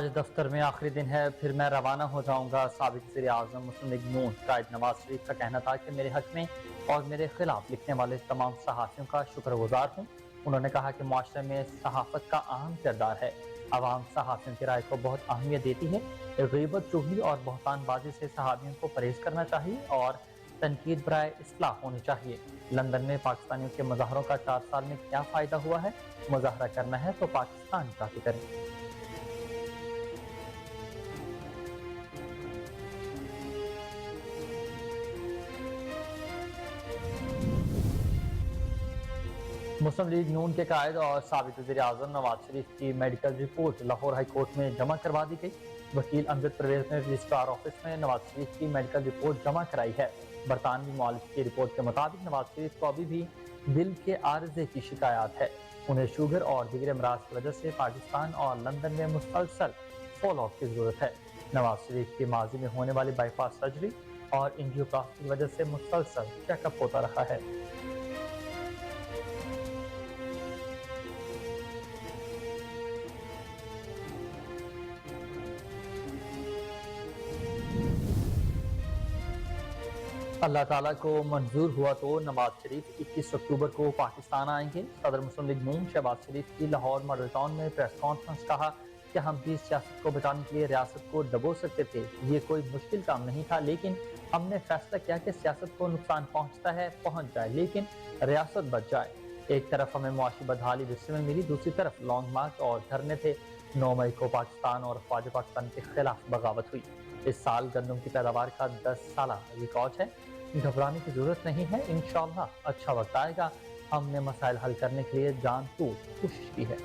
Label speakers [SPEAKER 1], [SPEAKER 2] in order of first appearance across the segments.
[SPEAKER 1] आज दफ्तर में आखिरी दिन है, फिर मैं रवाना हो जाऊंगा। साबिक वज़ीर आज़म मुस्लिम लीग नून कायद नवाज शरीफ का कहना था कि मेरे हक में और मेरे खिलाफ लिखने वाले तमाम सहाफ़ियों का शुक्रगुजार हूँ। उन्होंने कहा कि मुआशरे में सहाफ़त का अहम किरदार है। आवाम सहाफ़ियों की राय को बहुत अहमियत देती है। ग़ीबत, चुगली और बहतानबाजी से सहाफ़ियों को परहेज करना चाहिए और तनकीद बराए इस्लाह होनी चाहिए। लंदन में पाकिस्तानियों के मुजाहरों का 4 साल में क्या फ़ायदा हुआ है? मुजाहरा करना है तो पाकिस्तान जाके करें। मुस्लिम लीग नून के कायद और साबिक वज़ीर आज़म नवाज शरीफ की medical report Lahore high court में जमा करवा दी गई। वकील अमजद परवेज ने रजिस्ट्रार ऑफिस में नवाज शरीफ की मेडिकल रिपोर्ट जमा कराई है। बरतानवी मुआलिज की रिपोर्ट के मुताबिक नवाज शरीफ को अभी भी दिल के आर्जे की शिकायत है। उन्हें शुगर और दीगर अमराज की वजह से पाकिस्तान और लंदन में मुसलसल फॉलो अप की जरूरत है। नवाज शरीफ की माजी में होने वाली बाईपास सर्जरी और एंजियोप्लास्टी की वजह से मुसलसल चेकअप होता रहा है। अल्लाह ताला को मंजूर हुआ तो नवाज शरीफ 21 अक्टूबर को पाकिस्तान आएंगे। सदर मुस्लिम लीग नून शहबाज शरीफ की लाहौर मॉडल टाउन में प्रेस कॉन्फ्रेंस कहा कि हम भी सियासत को बचाने के लिए रियासत को दबो सकते थे। ये कोई मुश्किल काम नहीं था, लेकिन हमने फैसला किया कि सियासत को नुकसान पहुंचता है पहुंच जाए, लेकिन रियासत बच जाए। एक तरफ हमें मुआशी बदहाली विश्व में मिली, दूसरी तरफ लॉन्ग मार्च और धरने थे। 9 मई को पाकिस्तान और अफवाज पाकिस्तान के खिलाफ बगावत हुई। इस साल गंदम की पैदावार का 10 साल रिकॉर्ड है। घबराने की जरूरत नहीं है, इंशाअल्लाह अच्छा वक्त आएगा। हमने मसाइल हल करने के लिए जान तोड़ कोशिश की है।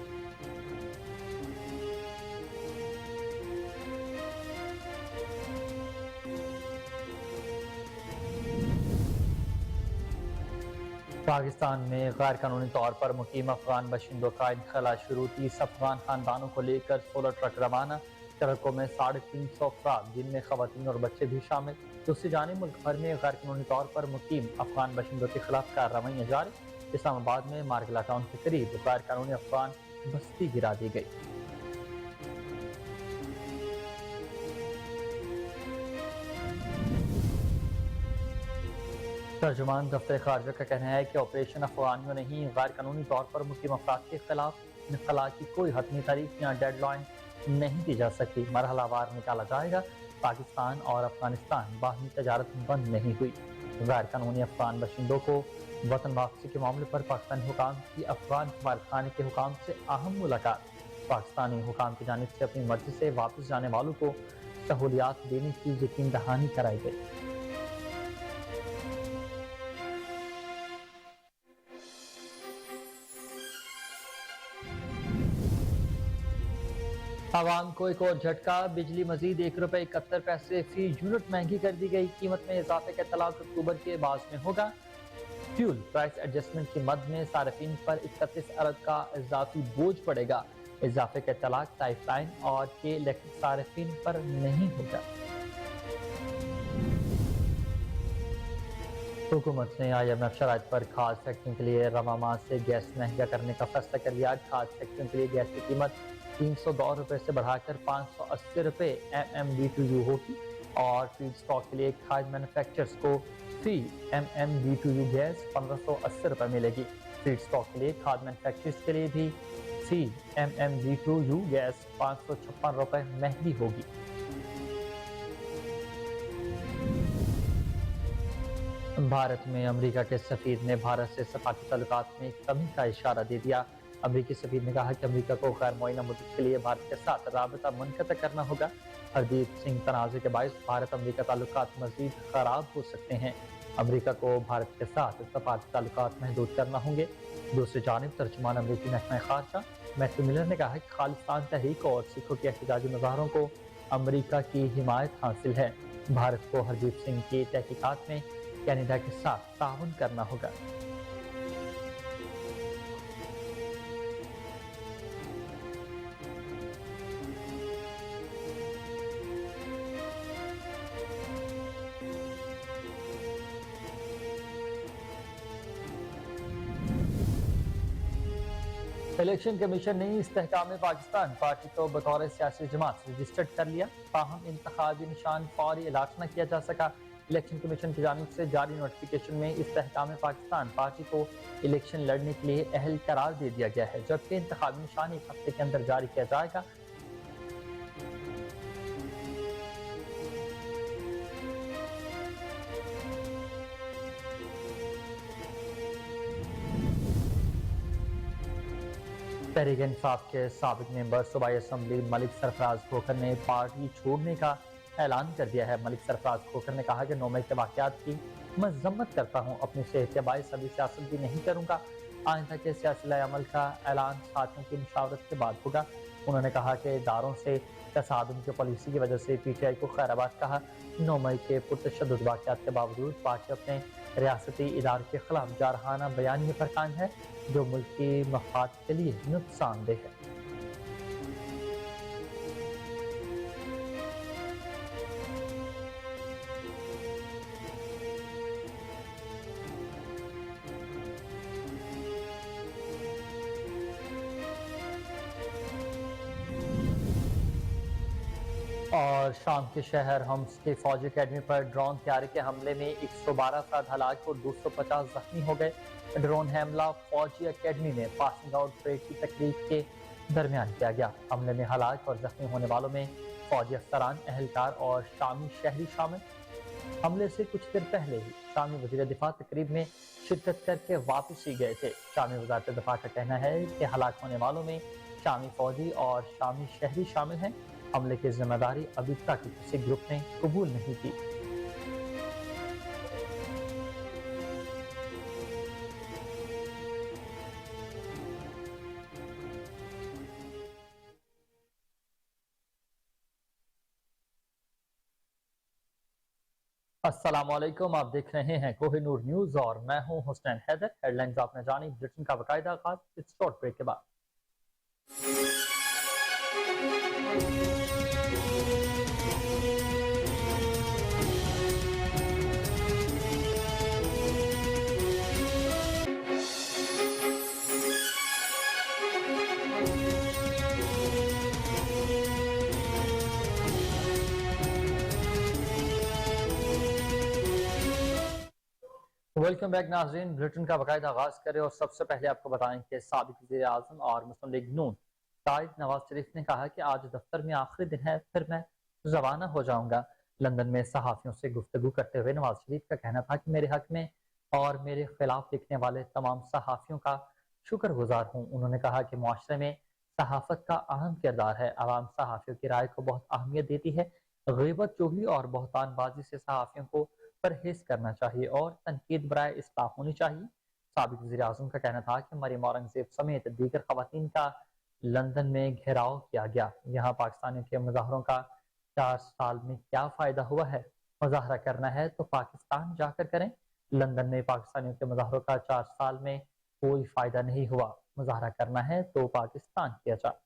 [SPEAKER 1] पाकिस्तान में गैर कानूनी तौर पर मुकीम अफगान बशिंदों का इनखला शुरू। 30 अफगान खानदानों को लेकर 16 ट्रक रवाना। ट्रकों में 350 अफराद, जिनमें खवातीन और बच्चे भी शामिल। दूसरी जानिब मुल्क भर में गैर कानूनी तौर पर मुकीम अफगान बशिंदों के खिलाफ कार्रवाइयाँ जारी। इस्लामाबाद में मार्गला टाउन के करीब गैर कानूनी अफगान बस्ती गिरा दी गई। तर्जुमान दफ्तर खारजा का कहना है कि ऑपरेशन अफगानियों ने ही गैर कानूनी तौर पर मुकीम अफराद के खिलाफ इनखला की कोई हतमी तारीख या डेडलाइन नहीं दी जा सकती। मरहलावार निकाला जाएगा। पाकिस्तान और अफगानिस्तान बाहमी तजारत बंद नहीं हुई। गैर कानूनी अफगान बशिंदों को वतन वापसी के मामले पर पाकिस्तानी हुकाम की अफगान सफारतखाने के हुकाम से अहम मुलाकात। पाकिस्तानी हुकाम की जानिब से अपनी मर्जी से वापस जाने वालों को सहूलियात देने की यकीन दहानी कराई गई। आवाम को एक और झटका। बिजली मजीद ₹1.71 फी यूनिट महंगी कर दी गई। कीमत में इजाफे का इत्तलाक अक्टूबर के बाद में होगा। फ्यूल प्राइस एडजस्टमेंट की मद में सार्फिन पर 31 अरब का इजाफी बोझ पड़ेगा। इजाफे का इत्तलाक लाइफलाइन और के इलेक्ट्रिक सार्फिन पर नहीं होगा। हुकूमत ने IMF शराइत पर खाद फैक्ट्रियों के लिए रवा माह से गैस महंगा करने का फैसला कर लिया। खाद फैक्ट्रियों के लिए गैस की कीमत ₹302 से बढ़ाकर ₹580 MMBTU होगी और फीड स्टॉक के लिए खाद मैन्युफैक्चरर्स को फी MMBTU गैस ₹1580 मिलेगी। फीड स्टॉक के लिए खाद मैन्युफैक्चरर्स के लिए भी फी MMBTU गैस ₹556 महंगी होगी। भारत में अमेरिका के सफीर ने भारत से सफारती ताल्लुकात में कमी का इशारा दे दिया। अमेरिकी सफीर ने कहा कि अमेरिका को गैर मुआयना मुद्दत के लिए भारत के साथ राबता मुनक़ता करना होगा। हरदीप सिंह तनाज़े के बायस भारत अमेरिका ताल्लुकात मज़ीद ख़राब हो सकते हैं। अमेरिका को भारत के साथ सफारती ताल्लुकात महदूद करना होंगे। दूसरी जानिब तर्जुमान अमेरिकी महकमा खारजा मैथ्यू मिलर ने कहा कि खालिस्तान तहरीक और सिखों के एहतजाजी मुजाहरों को अमेरिका की हिमायत हासिल है। भारत को हरदीप सिंह की तहकीकात में कनाडा के साथ ताउन करना होगा। الیکشن کمیشن نے استحکام پاکستان پارٹی کو بطور سیاسی جماعت رجسٹرڈ کر لیا، تاہم انتخابی نشان فوری الاٹ نہ کیا جا سکا۔ الیکشن کمیشن کی جانب سے جاری نوٹیفیکیشن میں استحکام پاکستان پارٹی کو الیکشن لڑنے کے لیے اہل قرار دے دیا گیا ہے، جبکہ انتخابی نشان ایک ہفتے کے اندر جاری کیا جائے گا۔ تحریک انصاف کے سابق ممبر صوبائی اسمبلی ملک سرفراز کھوکھر نے پارٹی چھوڑنے کا اعلان کر دیا ہے۔ ملک سرفراز کھوکھر نے کہا کہ 9 مئی کے واقعات کی مذمت کرتا ہوں، اپنی صحت کے باعث ابھی سیاست بھی نہیں کروں گا، آئندہ کے سیاسی لائے عمل کا اعلان ساتھیوں کی مشاورت کے بعد ہوگا۔ انہوں نے کہا کہ اداروں سے تصادم کی پالیسی کی وجہ سے پی ٹی آئی کو خیر آباد کہا۔ 9 مئی کے پرتشدد واقعات کے باوجود پارٹی اپنے ریاستی ادارے کے خلاف جارحانہ بیانیے پر قائم ہے، جو ملک کی مفاد کے لیے نقصان دہ ہے۔ اور شام کے شہر حمص کے فوجی اکیڈمی پر ڈرون طیارے کے حملے میں 112 افراد ہلاک اور 250 زخمی ہو گئے۔ ڈرون حملہ فوجی اکیڈمی میں پاسنگ آؤٹ پریڈ کی تقریب کے درمیان کیا گیا۔ حملے میں ہلاک اور زخمی ہونے والوں میں فوجی افسران، اہلکار اور شامی شہری شامل۔ حملے سے کچھ دیر پہلے ہی شامی وزیر دفاع تقریب میں شرکت کر کے واپس ہی گئے تھے۔ شامی وزارت دفاع کا کہنا ہے کہ ہلاک ہونے والوں میں شامی فوجی اور شامی شہری شامل ہیں۔ حملے کی ذمہ داری ابھی تک کسی گروپ نے قبول نہیں کی۔ السلام علیکم، آپ دیکھ رہے ہیں کوہ نور نیوز اور میں ہوں حسنین حیدر۔ ہیڈ لائنز آپ نے جانی، بلیٹن کا باقاعدہ آغاز اس شارٹ بریک کے بعد۔ ویلکم بیک ناظرین، بلیٹن کا باقاعدہ آغاز کرے اور سب سے پہلے آپ کو بتائیں کہ سابق وزیر اعظم اور مسلم لیگ نون قائد نواز شریف نے کہا کہ آج دفتر میں آخری دن ہے، پھر میں روانہ ہو جاؤں گا۔ لندن میں صحافیوں سے گفتگو کرتے ہوئے نواز شریف کا کہنا تھا کہ میرے حق میں اور میرے خلاف لکھنے والے تمام صحافیوں کا شکر گزار ہوں۔ انہوں نے کہا کہ معاشرے میں صحافت کا اہم کردار ہے، عوام صحافیوں کی رائے کو بہت اہمیت دیتی ہے۔ غیبت، چغلی اور بہتان بازی سے صحافیوں کو پرہیز کرنا چاہیے اور تنقید برائے اصلاح ہونی چاہیے۔ سابق وزیر اعظم کا کہنا تھا کہ مریم اورنگزیب سمیت دیگر خواتین کا لندن میں گھیراؤ کیا گیا۔ یہاں پاکستانیوں کے مظاہروں کا 4 سال میں کیا فائدہ ہوا ہے؟ مظاہرہ کرنا ہے تو پاکستان جا کر کریں۔ لندن میں پاکستانیوں کے مظاہروں کا 4 سال میں کوئی فائدہ نہیں ہوا، مظاہرہ کرنا ہے تو پاکستان کیا جائے۔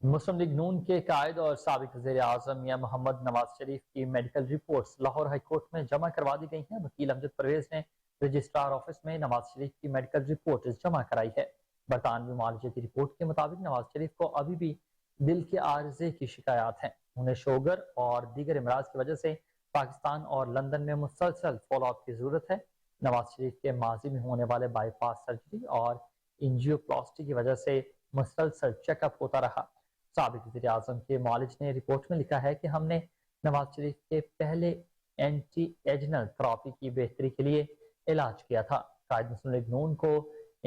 [SPEAKER 1] مسلم لیگ نون کے قائد اور سابق وزیر اعظم میاں محمد نواز شریف کی medical reports Lahore high court میں جمع کروا دی گئی ہیں۔ وکیل امجد پرویز نے رجسٹرار آفس میں نواز شریف کی میڈیکل رپورٹ جمع کرائی ہے۔ برطانوی معالجے کی رپورٹ کے مطابق نواز شریف کو ابھی بھی دل کے عارضے کی شکایات ہیں۔ انہیں شوگر اور دیگر امراض کی وجہ سے پاکستان اور لندن میں مسلسل فالو اپ کی ضرورت ہے۔ نواز شریف کے ماضی میں ہونے والے بائی پاس سرجری اور انجیوپلاسٹی کی وجہ سے مسلسل چیک اپ ہوتا رہا۔ سابق وزیر اعظم کے معالج نے رپورٹ میں لکھا ہے کہ ہم نے نواز شریف کے پہلے اینٹی ایجنل تھراپی کی بہتری کے لیے علاج کیا تھا۔ قائد مسلم لیگ نون کو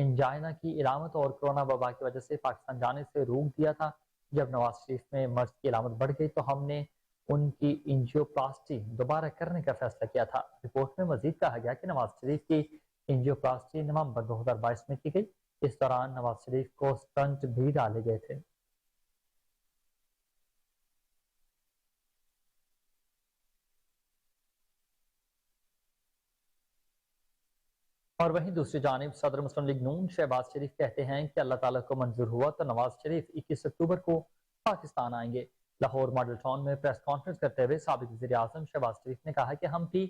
[SPEAKER 1] انجائنا کی علامت اور کرونا وبا کی وجہ سے پاکستان جانے سے روک دیا تھا۔ جب نواز شریف میں مرض کی علامت بڑھ گئی تو ہم نے ان کی انجیوپلاسٹی دوبارہ کرنے کا فیصلہ کیا تھا۔ رپورٹ میں مزید کہا گیا کہ نواز شریف کی انجیوپلاسٹی نومبر 2022 میں کی گئی۔ اس دوران نواز شریف کو سٹنٹ بھی ڈالے گئے تھے۔ اور وہیں دوسری جانب صدر مسلم لیگ نون شہباز شریف کہتے ہیں کہ اللہ تعالیٰ کو منظور ہوا تو نواز شریف 21 اکتوبر کو پاکستان آئیں گے۔ لاہور ماڈل ٹاؤن میں پریس کانفرنس کرتے ہوئے سابق وزیر اعظم شہباز شریف نے کہا کہ ہم بھی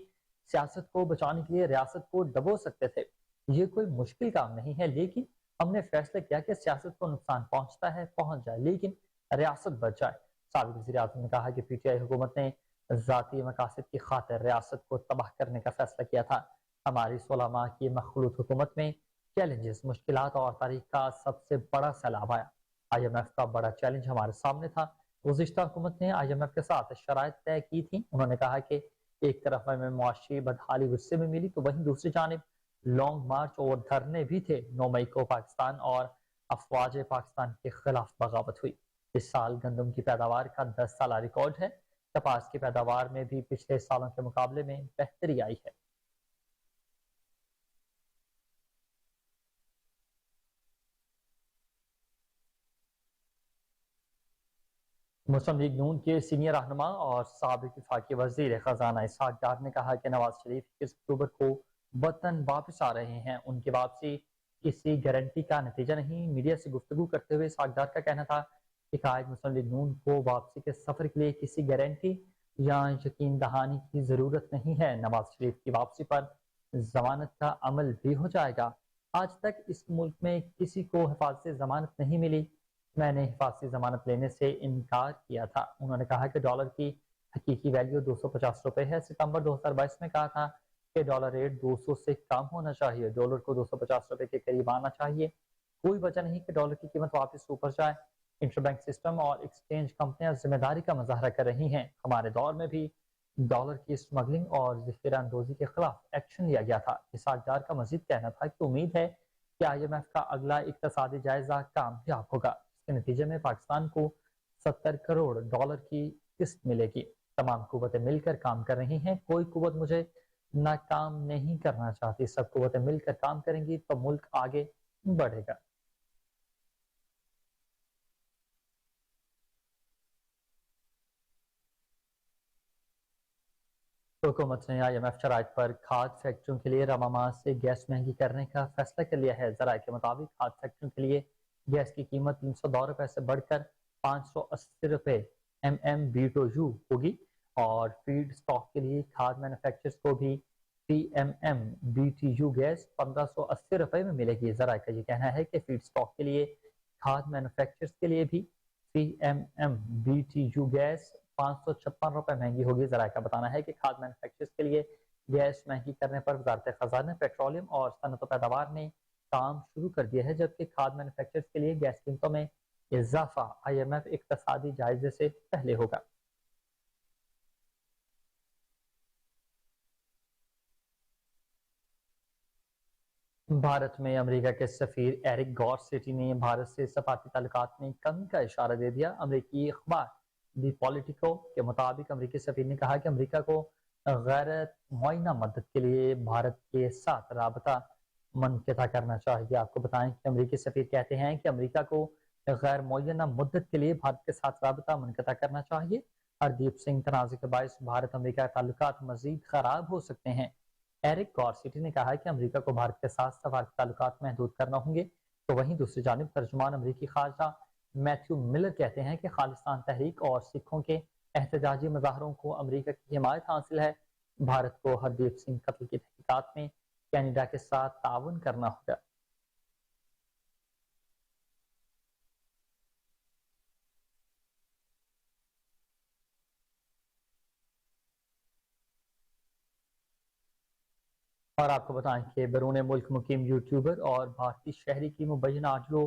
[SPEAKER 1] सियासत को बचाने के लिए रियासत को दबो सकते थे। ये कोई मुश्किल काम नहीं है, लेकिन हमने फैसला किया कि सियासत को नुकसान पहुंचता है पहुंच जाए, लेकिन रियासत बच जाए। साबिक वज़ीर-ए-आज़म ने कहा कि पीटीआई हुकूमत ने ज़ाती मकासद की खातिर रियासत को तबाह करने का फैसला किया था। हमारी 16 माह की मखलूत हुकूमत में चैलेंजेस, मुश्किलात और तारीख का सबसे बड़ा सैलाब आया। IMF का बड़ा चैलेंज हमारे सामने था। गुज़िश्ता हुकूमत ने IMF के साथ शराइत तय की थी। उन्होंने कहा कि एक तरफ हमें मुआशी बदहाली गुस्से में मिली, तो वहीं दूसरी जानिब लॉन्ग मार्च और धरने भी थे। 9 मई को पाकिस्तान और अफवाज पाकिस्तान के खिलाफ बगावत हुई। इस साल गंदम की पैदावार का 10 साला रिकॉर्ड है। कपास की पैदावार में भी पिछले सालों के मुकाबले में बेहतरी आई है। मुस्लिम लीग नून के सीनियर रहनुमा और साबिक वफाकी वजीर खजाना इसहाक डार ने कहा कि नवाज शरीफ 21 अक्टूबर को वतन वापस आ रहे हैं। उनकी वापसी किसी गारंटी का नतीजा नहीं। मीडिया से गुफ्तगू करते हुए इसहाक डार का कहना था कि कायद मुस्लिम लीग नून को वापसी के सफर के लिए किसी गारंटी या यकीन दहानी की जरूरत नहीं है। नवाज शरीफ की वापसी पर जमानत का अमल भी हो जाएगा। आज तक इस मुल्क में किसी को हिफाजत जमानत नहीं मिली। मैंने हिफाजती जमानत लेने से इनकार किया था। उन्होंने कहा कि डॉलर की हकीकी वैल्यू 250 रुपए है। सितंबर 2022 में कहा था कि डॉलर रेट 200 से कम होना चाहिए। डॉलर को 250 रुपए के करीब आना चाहिए। कोई वजह नहीं कि डॉलर की कीमत वापस ऊपर जाए। इंटरबैंक सिस्टम और एक्सचेंज कंपनियां जिम्मेदारी का मुजाहरा कर रही हैं। हमारे दौर में भी डॉलर की स्मगलिंग और ज़ख़ीरा अंदोज़ी के खिलाफ एक्शन लिया गया था। इसहाक डार का मजीद कहना था कि उम्मीद है कि IMF का अगला इक़्तिसादी जायजा कामयाब होगा। इसके नतीजे में पाकिस्तान को 70 करोड़ डॉलर की किस्त मिलेगी। तमाम कुव्वतें मिलकर काम कर रही हैं। कोई कुव्वत मुझे नाकाम नहीं करना चाहती। सब कुव्वतें मिलकर काम करेंगी तो मुल्क आगे बढ़ेगा। हुकूमत ने IMF शराइत पर खाद फैक्ट्रियों के लिए रवा माह से गैस महंगी करने का फैसला कर लिया है। जराये के मुताबिक खाद फैक्ट्रियों के लिए गैस की कीमत 302 रुपए से बढ़कर 580 रुपए MMBTU होगी और फीड स्टॉक के लिए खाद मैन्युफैक्चरर्स को भी PMMBTU गैस 1580 रुपए में मिलेगी। जराये का ये कहना है कि फीड स्टॉक के लिए खाद मैन्युफैक्चरर्स के लिए भी PMMBTU गैस 556 रुपए महंगी होगी। जराये का बताना है कि खाद मैन्युफैक्चरर्स के लिए गैस महंगी करने पर वजारत खजाना, पेट्रोलियम और सनअत पैदावार ने काम शुरू कर दिया है, जबकि खाद मैन्युफैक्चरर्स के लिए गैस कीमतों में इजाफा IMF इक्तसादी जायजे से पहले होगा। भारत में अमेरिका के सफीर एरिक गॉरसेटी ने भारत से सफारती ताल्लुकात में कमी का इशारा दे दिया। अमेरिकी अखबार दी पॉलिटिको के मुताबिक अमेरिकी सफीर ने कहा कि अमेरिका को गैर मुआयना मदद के लिए भारत के साथ राबता मुनक़िता करना चाहिए। आपको बताएं कि अमेरिकी सफीर कहते हैं कि अमेरिका को गैर मुअय्यना मुद्दत के लिए भारत के साथ राबता मुनक़िता करना चाहिए। हरदीप सिंह तनाज़े के बायस भारत अमेरिका ताल्लुकात मजीद खराब हो सकते हैं। एरिक गॉरसेटी ने कहा कि अमेरिका को भारत के साथ सफारती ताल्लुकात महदूद करना होंगे। तो वहीं दूसरी जानिब तर्जुमान अमेरिकी खारजा मैथ्यू मिलर कहते हैं कि खालिस्तान तहरीक और सिखों के एहतजाजी मुजाहरों को अमेरिका की हिमायत हासिल है। भारत को हरदीप सिंह कत्ल की तहकीकात में कनाडा के साथ ताउन करना होगा। और आपको बताएं कि बैरून मुल्क मुकीम यूट्यूबर और भारतीय शहरी की मुबैना ऑडियो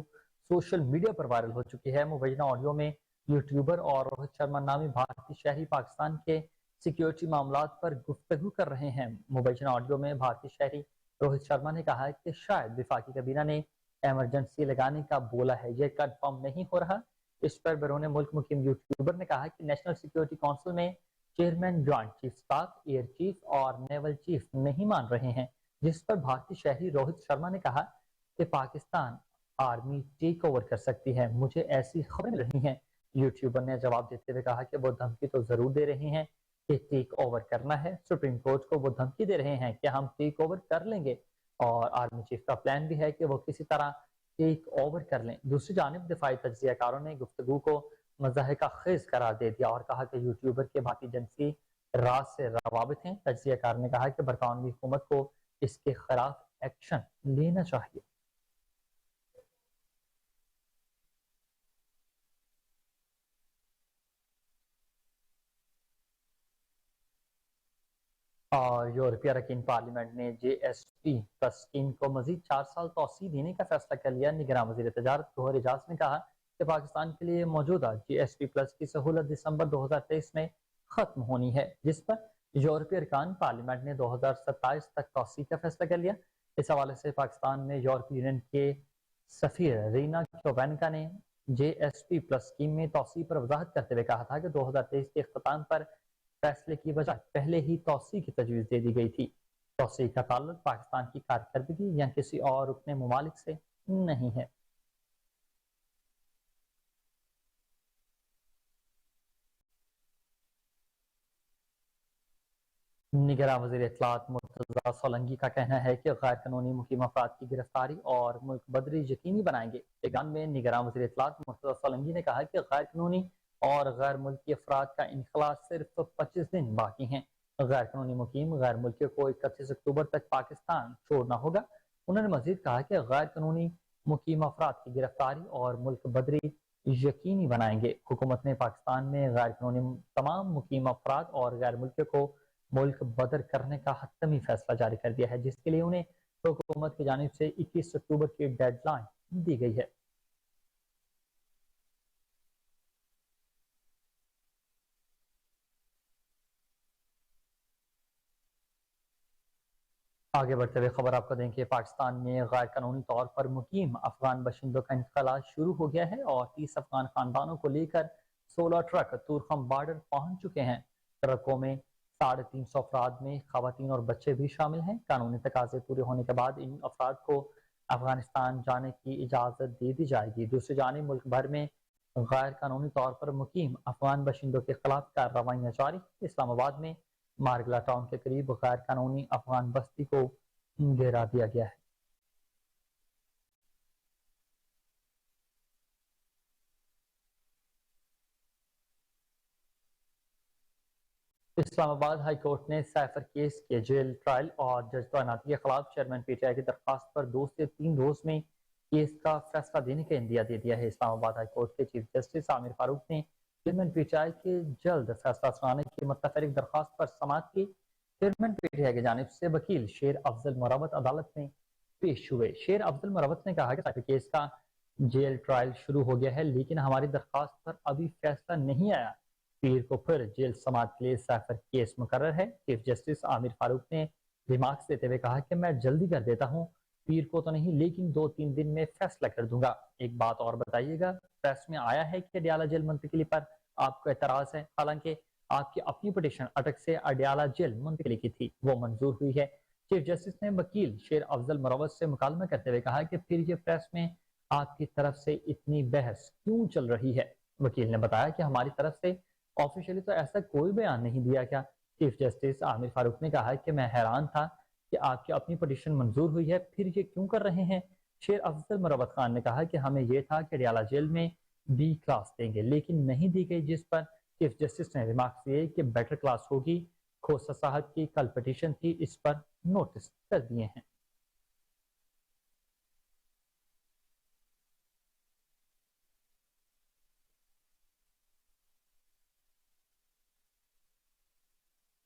[SPEAKER 1] सोशल मीडिया पर वायरल हो चुकी है। मुबैना ऑडियो में यूट्यूबर और रोहित शर्मा नामी भारतीय शहरी पाकिस्तान के सिक्योरिटी मामलात पर गुफ्तगू कर रहे हैं। मुबैना ऑडियो में भारतीय शहरी रोहित शर्मा ने कहा है कि शायद विफाकी काबीना ने एमरजेंसी लगाने का बोला है, यह कंफर्म नहीं हो रहा। इस पर बैरून मुल्क मुकीम यूट्यूबर ने कहा कि नेशनल सिक्योरिटी काउंसिल में chairman, joint chief staff, air chief और नेवल चीफ नहीं मान रहे हैं, जिस पर भारतीय शहरी रोहित शर्मा ने कहा कि पाकिस्तान आर्मी टेक ओवर कर सकती है, मुझे ऐसी खबरें मिल रही हैं। यूट्यूबर ने जवाब देते हुए कहा कि वो धमकी तो जरूर दे रहे हैं कि टेक ओवर करना है। सुप्रीम कोर्ट को वो धमकी दे रहे हैं कि हम टेक ओवर कर लेंगे और आर्मी चीफ का प्लान भी है कि वो किसी तरह टेक ओवर कर लें। दूसरी जानिब दिफाई तज्जियाकारों ने गुफ्तगू को मज़ाहिका खेज करार दे दिया और कहा कि यूट्यूबर के भारतीय एजेंसी راز سے روابط ہیں۔ تجزیہ کار نے کہا کہ برطانوی حکومت کو اس کے خلاف ایکشن لینا چاہیے۔ اور یورپی اراکین پارلیمنٹ نے J S P plus scheme کو مزید 4 سال توسیع دینے کا فیصلہ کر لیا۔ نگراں وزیر تجارت گوہر اعجاز نے کہا کہ پاکستان کے لیے موجودہ جے ایس پی پلس کی سہولت دسمبر 2023 میں ختم ہونی ہے، جس پر یورپی ارکان پارلیمنٹ نے 2027 تک توسیع کا فیصلہ کر لیا۔ اس حوالے سے پاکستان میں یورپی یونین کے سفیر رینا کیوبینکا نے J S P plus scheme میں توسیع پر وضاحت کرتے ہوئے کہا تھا کہ 2023 کے اختتام پر فیصلے کی بجائے پہلے ہی توسیع کی تجویز دے دی گئی تھی۔ توسیع کا تعلق پاکستان کی کارکردگی یا کسی اور رکن ممالک سے نہیں ہے۔ نگراں وزیر اطلاعات مرتضی سولنگی کا کہنا ہے کہ غیر قانونی مقیم افراد کی گرفتاری اور ملک بدری یقینی بنائیں گے۔ بیان میں نگراں وزیر اطلاعات مرتضی سولنگی نے کہا کہ غیر قانونی اور غیر ملکی افراد کا انخلاء صرف 25 دن باقی ہیں۔ غیر قانونی مقیم غیر ملکیوں کو 31 اکتوبر تک پاکستان چھوڑنا ہوگا۔ انہوں نے مزید کہا کہ غیر قانونی مقیم افراد کی گرفتاری اور ملک بدری یقینی بنائیں گے۔ حکومت نے پاکستان میں غیر قانونی تمام مقیم افراد اور غیر ملکیوں کو ملک بدر کرنے کا حتمی فیصلہ جاری کر دیا ہے، جس کے لیے انہیں حکومت کی جانب سے 21 اکتوبر کی ڈیڈ لائن دی گئی ہے۔ آگے بڑھتے ہوئے خبر آپ کو دیں کہ پاکستان میں غیر قانونی طور پر مقیم افغان باشندوں کا انخلاء شروع ہو گیا ہے اور 30 افغان خاندانوں کو لے کر 16 ٹرک تورخم بارڈر پہنچ چکے ہیں۔ ٹرکوں میں 350 افراد میں خواتین اور بچے بھی شامل ہیں۔ قانونی تقاضے پورے ہونے کے بعد ان افراد کو افغانستان جانے کی اجازت دے دی جائے گی۔ دوسری جانب ملک بھر میں غیر قانونی طور پر مقیم افغان باشندوں کے خلاف کارروائیاں جاری۔ اسلام آباد میں مارگلا ٹاؤن کے قریب غیر قانونی افغان بستی کو گھیرا دیا گیا ہے۔ اسلام آباد ہائی کورٹ نے سیفر کیس کے جیل ٹرائل اور جج تعیناتی کے خلاف چیئرمین پی ٹی آئی کی درخواست پر 2 سے 3 روز میں کیس کا فیصلہ دینے کا عندیہ دے دیا ہے۔ اسلام آباد ہائی کورٹ کے چیف جسٹس عامر فاروق نے چیئرمین پی ٹی آئی کے جلد فیصلہ سنانے کی متفرق درخواست پر سماعت کی۔ چیئرمین پی ٹی آئی کی جانب سے وکیل شیر افضل مروت عدالت میں پیش ہوئے۔ شیر افضل مروت نے کہا کہ سیفر کیس کا جیل ٹرائل شروع ہو گیا ہے، لیکن ہماری درخواست پر ابھی فیصلہ نہیں آیا۔ پیر کو پھر جیل سماعت کے لیے سیفر کیس مقرر ہے۔ چیف جسٹس عامر فاروق نے ریمارکس دیتے ہوئے کہا کہ میں جلدی کر دیتا ہوں، پیر کو تو نہیں لیکن 2-3 دن میں فیصلہ کر دوں گا۔ ایک بات اور بتائیے گا، پریس میں آیا ہے کہ اڈیالہ جیل منتقلی پر آپ کو اعتراض ہے، حالانکہ آپ کی اپنی پٹیشن اٹک سے اڈیالہ جیل منتقلی کی تھی، وہ منظور ہوئی ہے۔ چیف جسٹس نے وکیل شیر افضل مروت سے مکالمہ کرتے ہوئے کہا کہ پھر یہ پریس میں آپ کی طرف سے اتنی بحث کیوں چل رہی ہے؟ وکیل نے بتایا کہ ہماری طرف سے آفیشلی تو ایسا کوئی بیان نہیں دیا گیا۔ چیف جسٹس عامر فاروق نے کہا کہ میں حیران تھا کہ آپ کی اپنی پٹیشن منظور ہوئی ہے، پھر یہ کیوں کر رہے ہیں؟ شیر افضل مروت خان نے کہا کہ ہمیں یہ تھا کہ اڈیالہ جیل میں بی کلاس دیں گے، لیکن نہیں دی گئی، جس پر چیف جسٹس نے ریمارکس دیے کہ بیٹر کلاس ہوگی۔ کھوسہ صاحب کی کل پٹیشن تھی، اس پر نوٹس کر دیے ہیں۔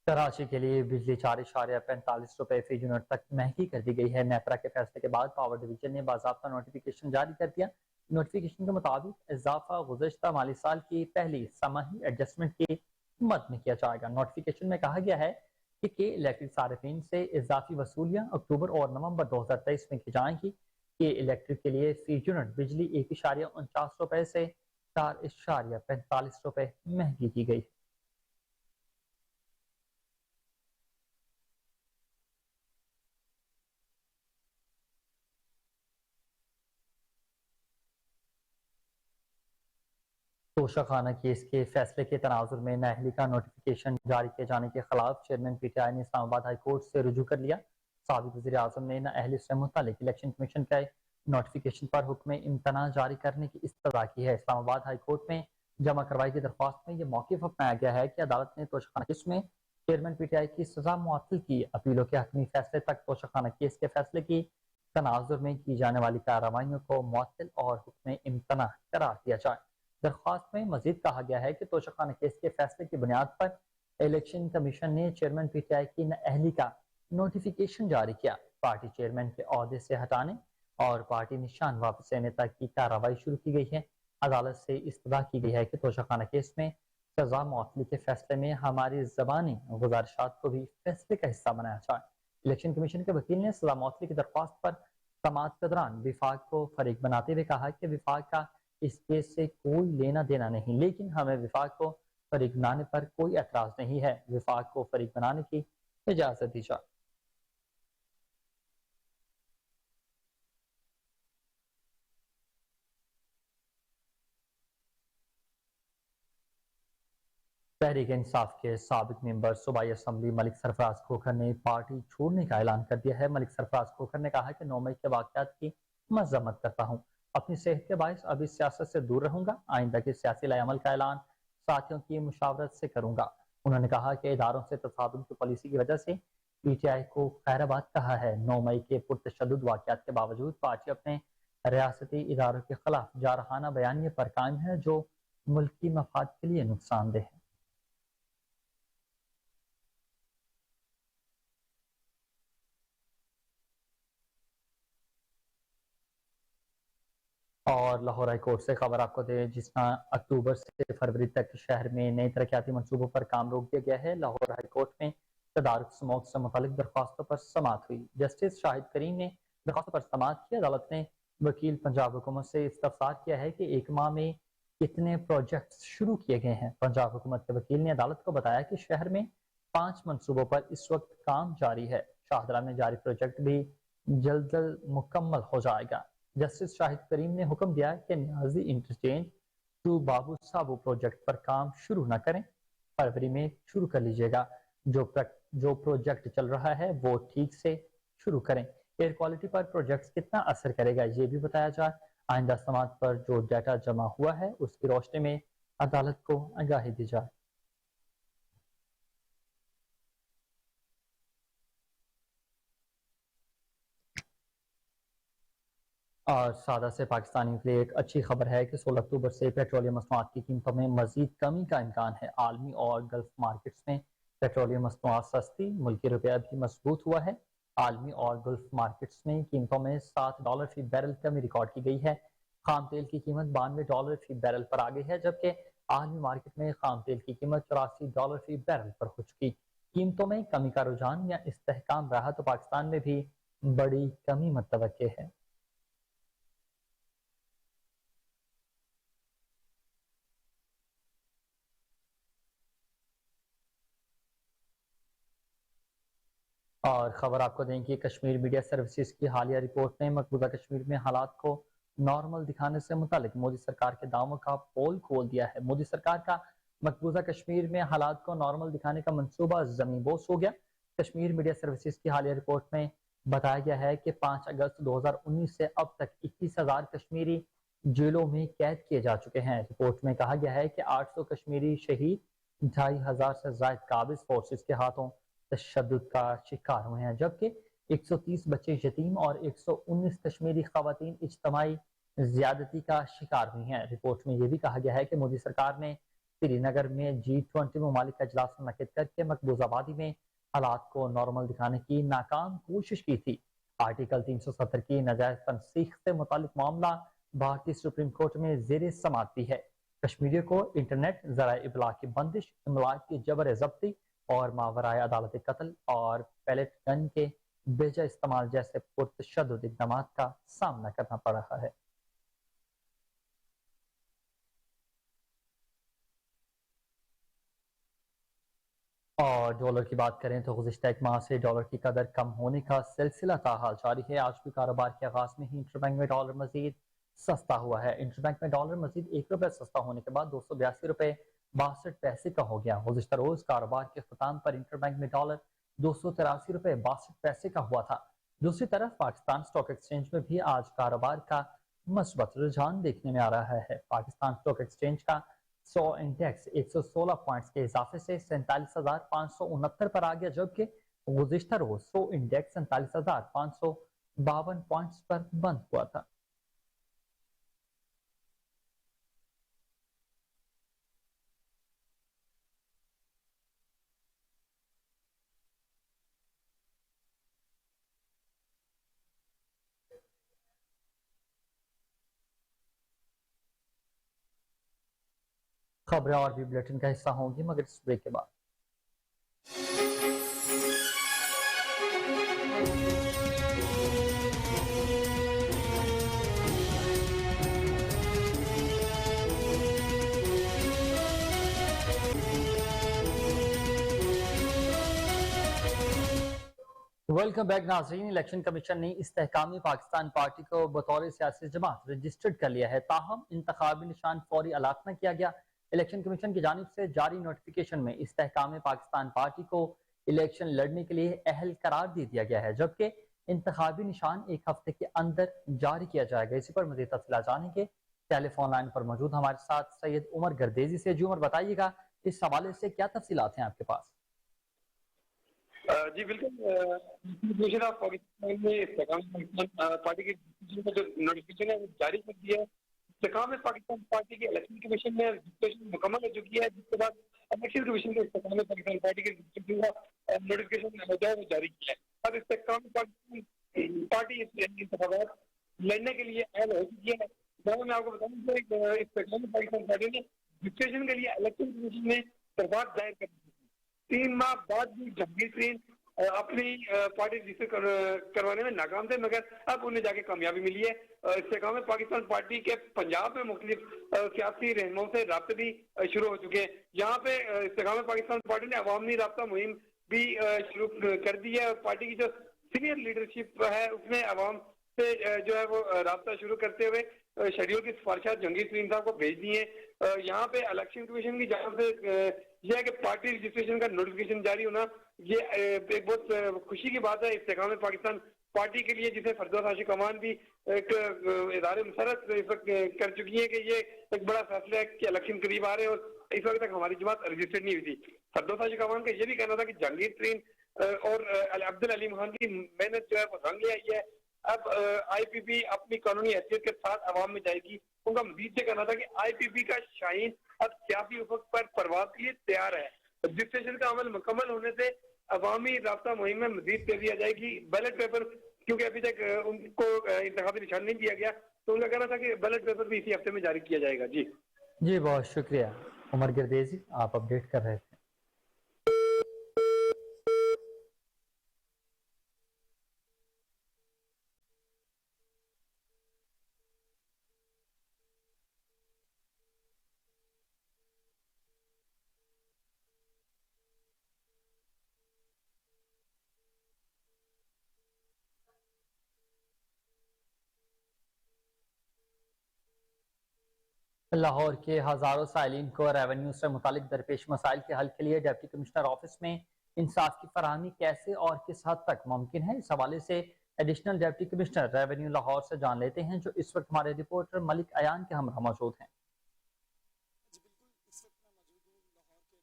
[SPEAKER 1] کراچی کے لیے بجلی 4.45 روپے فی یونٹ تک مہنگی کر دی گئی ہے۔ نیپرا کے فیصلے کے بعد پاور ڈویژن نے باضابطہ نوٹیفیکیشن جاری کر دیا۔ نوٹیفیکیشن کے مطابق اضافہ گزشتہ مالی سال کی پہلی سماہی ایڈجسٹمنٹ کی مد میں کیا جائے گا۔ نوٹیفیکیشن میں کہا گیا ہے کہ الیکٹرک صارفین سے اضافی وصولیاں اکتوبر اور نومبر 2023 میں کی جائیں گی۔ کہ الیکٹرک کے لیے فی یونٹ بجلی 1.49 روپے سے 4.45 روپے مہنگی کی گئی۔ توشہ خانہ کیس کے فیصلے کے تناظر میں نااہلی کا نوٹیفیکیشن جاری کیے جانے کے خلاف چیئرمین پی ٹی آئی نے اسلام آباد ہائی کورٹ سے رجوع کر لیا۔ سابق وزیر اعظم نے نااہلی سے متعلق الیکشن کمیشن کے نوٹیفیکیشن پر حکم امتناع جاری کرنے کی استدعا کی ہے۔ اسلام آباد ہائی کورٹ میں جمع کروائی گئی درخواست میں یہ موقف اپنایا گیا ہے کہ عدالت نے توشہ خانہ کیس میں चेयरमैन पीटीआई की सजा मुअत्तल की, अपीलों के हकमी फैसले तक तोशाखाना केस के फैसले की तनाजुर में की जाने वाली कार्रवाइयों को मुअत्तल और हुक्म इम्तना करार दिया जाए। दरख्वास्त में मजीद कहा गया है कि तोशाखाना केस के फैसले की बुनियाद पर इलेक्शन कमीशन ने चेयरमैन पीटीआई की नाअहली का नोटिफिकेशन जारी किया। पार्टी चेयरमैन के ओहदे से हटाने और पार्टी निशान वापस लेने तक की कार्रवाई शुरू की गई है। अदालत से इस्तदा की गई है कि तोशाखाना केस में सजा मुअत्तली के फैसले में हमारी ज़बानी गुजारिशात को भी फैसले का हिस्सा बनाया जाए। इलेक्शन कमीशन के वकील ने सजा मुअत्तली की दरख्वास्त पर समाअत के दौरान विफाक को फरीक बनाते हुए कहा कि विफाक का इस केस से कोई लेना देना नहीं, लेकिन हमें विफाक को फरीक बनाने पर कोई एतराज नहीं है। विफाक को फरीक बनाने की इजाजत दी जाए। तहरीक इंसाफ के साबिक मेंबर सूबाई असम्बली मलिक सरफराज खोखर ने पार्टी छोड़ने का ऐलान कर दिया है। मलिक सरफराज खोखर ने कहा कि 9 मई के वाकयात की मजम्मत करता हूँ, अपनी सेहत के बायस अभी सियासत से दूर रहूंगा, आइंदा के सियासी लाएअमल का ऐलान साथियों की मुशावरत से करूंगा। उन्होंने कहा कि इदारों से तसादुम की पॉलिसी की वजह से पीटीआई को खैराबाद कहा है। 9 मई के पुरतशद्दुद वाकयात के बावजूद पार्टी अपने रियासती इदारों के खिलाफ जारहाना बयानिए पर कायम है जो मुल्की मफाद के लिए नुकसानदेह है। और लाहौर हाई कोर्ट से खबर आपको दे, जिसमें अक्टूबर से फरवरी तक शहर में नए तरक्याती मंसूबों पर काम रोक दिया गया है। लाहौर हाई कोर्ट में तदारुक स्मोक से मुतालिक दरख्वास्तों पर समाअत हुई। जस्टिस शाहिद करीम ने दरख्वास्तों पर समाअत की। अदालत ने वकील पंजाब हुकूमत से इस्तफसार किया है कि एक माह में कितने प्रोजेक्ट शुरू किए गए हैं। पंजाब हुकूमत के वकील ने अदालत को बताया कि शहर में 5 मंसूबों पर इस वक्त काम जारी है। शाहदरा में जारी प्रोजेक्ट भी जल्द जल्द मुकम्मल हो जाएगा। जस्टिस शाहिद करीम ने हुक्म दिया कि Niazi interchange to Babu Sabu project पर काम शुरू न करें, फरवरी में शुरू कर लीजिएगा। जो प्रोजेक्ट चल रहा है वो ठीक से शुरू करें। एयर क्वालिटी पर प्रोजेक्ट कितना असर करेगा ये भी बताया जाए। आइंदा समात पर जो डाटा जमा हुआ है उसकी रोशनी में अदालत को आगाही दी जाए। और सादा से पाकिस्तानियों के लिए एक अच्छी खबर है कि 16 अक्टूबर से पेट्रोलियम मसनूआत की कीमतों में मजीद कमी का इम्कान है। आलमी और गल्फ मार्केट्स में पेट्रोलियम मसनूआत सस्ती, मुल्की रुपया भी मजबूत हुआ है। आलमी और गल्फ मार्केट्स में कीमतों में $7 फी बैरल कमी रिकॉर्ड की गई है। खाम तेल की कीमत $92 फी बैरल पर आ गई है, जबकि आलमी मार्केट में खाम तेल की कीमत $84 फी बैरल पर हो चुकी। कीमतों में कमी का रुझान या इस्तेहकाम रहा तो पाकिस्तान में भी बड़ी कमी मुतवक्के है। और खबर आपको दें कि कश्मीर मीडिया सर्विसेज की हालिया रिपोर्ट ने मकबूजा कश्मीर में हालात को नॉर्मल दिखाने से मुतालिक मोदी सरकार के दावों का पोल खोल दिया है। मोदी सरकार का मकबूजा कश्मीर में हालात को नॉर्मल दिखाने का मंसूबा ज़मींबोस हो गया। कश्मीर मीडिया सर्विसेज की हालिया रिपोर्ट में बताया गया है कि 5 अगस्त 2019 से अब तक 21,000 कश्मीरी जेलों में कैद किए जा चुके हैं। रिपोर्ट में कहा गया है कि 800 कश्मीरी शहीद, 2,500 से ज्यादा काबिज फोर्सेज के हाथों तशद्दुद का शिकार हुए हैं, जबकि 130 बच्चे यतीम और 119 कश्मीरी खवातीन इज्तमाई ज्यादती का शिकार हुई हैं। रिपोर्ट में यह भी कहा गया है कि मोदी सरकार ने श्रीनगर में G20 ममालिक का इजलास मुनक्किद करके मकबूजा आबादी में हालात को नॉर्मल दिखाने की नाकाम कोशिश की थी। आर्टिकल 370 की नाजायज तनसीख से मुतालिक मामला भारतीय सुप्रीम कोर्ट में जेर समाअत भी है। कश्मीरियों को इंटरनेट, ज़राए इब्लाग की बंदिश, इमलाक की जबर जब्ती और मावराए अदालती कत्ल और पैलेट गन के बेजा इस्तेमाल जैसे पुरतशद्दुद इक़दाम का सामना करना पड़ रहा है। और डॉलर की बात करें तो गुज़िश्ता एक माह से डॉलर की कदर कम होने का सिलसिला ताहाल जारी है। आज भी कारोबार के आगाज में ही इंटरबैंक में डॉलर मजीद सस्ता हुआ है। इंटरबैंक में डॉलर मजीद ₹1 सस्ता होने के बाद ₹282.62 का हो गया। गुज़िश्ता रोज कारोबार के अख्ताम पर इंटरबैंक में डॉलर ₹283.62 का हुआ था। दूसरी तरफ पाकिस्तान स्टॉक एक्सचेंज में भी आज कारोबार का मस्बत रुझान देखने में आ रहा है। पाकिस्तान स्टॉक एक्सचेंज का 100 इंडेक्स 116 पॉइंट्स के इजाफे से 47,569 पर आ गया, जबकि गुज़िश्ता रोज 100 इंडेक्स 47,552 पॉइंट्स पर बंद हुआ था। खबरें और भी बुलेटिन का हिस्सा होंगी मगर इस ब्रेक के बाद। वेलकम बैक नाज़रीन। इलेक्शन कमीशन ने इस्तेहकामी पाकिस्तान पार्टी को बतौर सियासी जमात रजिस्टर्ड कर लिया है, ताहम इंतखाबी निशान फौरी अलाट न किया गया। इलेक्शन कमीशन की जानिब से जारी नोटिफिकेशन में इस्तेहकामी पाकिस्तान पार्टी को इलेक्शन लड़ने के लिए अहल करार दे दिया गया है, जबकि इंतखाबी निशान एक हफ्ते के अंदर जारी किया जाएगा। इसी पर मज़ीद तफसीलात जानेंगे टेलीफोन लाइन पर मौजूद हमारे साथ सैयद उमर गर्देजी से। जी उमर, बताइएगा इस हवाले से क्या तफसीलात हैं आपके पास?
[SPEAKER 2] जी बिल्कुल, ऑफ पाकिस्तान ने इस्तेकाम पार्टी के जो नोटिफिकेशन है वो जारी कर दिया है। इस्तेकाम पाकिस्तान पार्टी के इलेक्शन कमीशन में रजिस्ट्रेशन मुकम्मल हो चुकी है, जिसके बाद इलेक्शन कमीशन के इस्तेकाम पाकिस्तान पार्टी के रजिस्ट्रेशन का नोटिफिकेशन जो है वो जारी किया है। अब इस्तेकाम पाकिस्तान पार्टी इंतखाबात लड़ने के लिए अहल हो चुकी है। जहाँ मैं आपको बताऊँ तो इस्तेकाम पाकिस्तान पार्टी ने रजिस्ट्रेशन के लिए इलेक्शन कमीशन में दरख्वास्त दायर कर दी। 3 माह बाद भी जहांगीर तरीन अपनी पार्टी रजिस्टर करवाने में नाकाम थे, मगर अब उन्हें जाके कामयाबी मिली है। इस्तेकाम पाकिस्तान पार्टी के पंजाब में मुख्तलिफ सियासी रहनुमाओं से राब्ते भी शुरू हो चुके हैं। यहाँ पे इस्तेकाम पाकिस्तान पार्टी ने अवामी राब्ता मुहिम भी शुरू कर दी है और पार्टी की जो सीनियर लीडरशिप है उसने अवाम से जो है वो राब्ता शुरू करते हुए शेड्यूल की सिफारिशात जहांगीर तरीन साहब को भेज दी है। यहाँ पे इलेक्शन कमीशन की जानिब से यह है कि पार्टी रजिस्ट्रेशन का नोटिफिकेशन जारी होना ये एक बहुत खुशी की बात है इस्तेकाम पाकिस्तान पार्टी के लिए, जिसे फरदौस आशिक अमान भी एक इदारे मुसरत इस वक्त कर चुकी है कि ये एक बड़ा फैसला है कि इलेक्शन करीब आ रहे हैं और इस वक्त तक हमारी जमात रजिस्टर्ड नहीं हुई थी। फरदौस आशिक अमान का ये भी कहना था कि जहांगीर तरीन और अब्दुल अलीम खान की मेहनत जो है वो रंग ले आई है। अब IPP अपनी कानूनी हैसियत के साथ अवाम में जाएगी। उनका मजीद से कहना था कि IPP का शाहीन अब सियासी उफक पर परवाज के लिए तैयार है। रजिस्ट्रेशन का अमल मुकम्मल होने से अवामी राब्ता मुहिम में मजीद तेजी आ जाएगी। बैलेट पेपर, क्योंकि अभी तक उनको इंतखाबी निशान नहीं दिया गया, तो उनका कहना था कि बैलेट पेपर भी इसी हफ्ते में जारी किया जाएगा। जी
[SPEAKER 1] बहुत शुक्रिया उमर गर्देजी, आप अपडेट कर रहे थे। लाहौर के हजारों साइलिन को रेवेन्यू से मुतालिक दरपेश मसाइल के हल के लिए डिप्टी कमिश्नर ऑफिस में इंसाफ की फराहमी कैसे और किस हद तक मुमकिन है, इस हवाले से additional deputy commissioner revenue Lahore से जान लेते हैं, जो इस वक्त हमारे रिपोर्टर मलिक अयान के हमरा मौजूद हैं।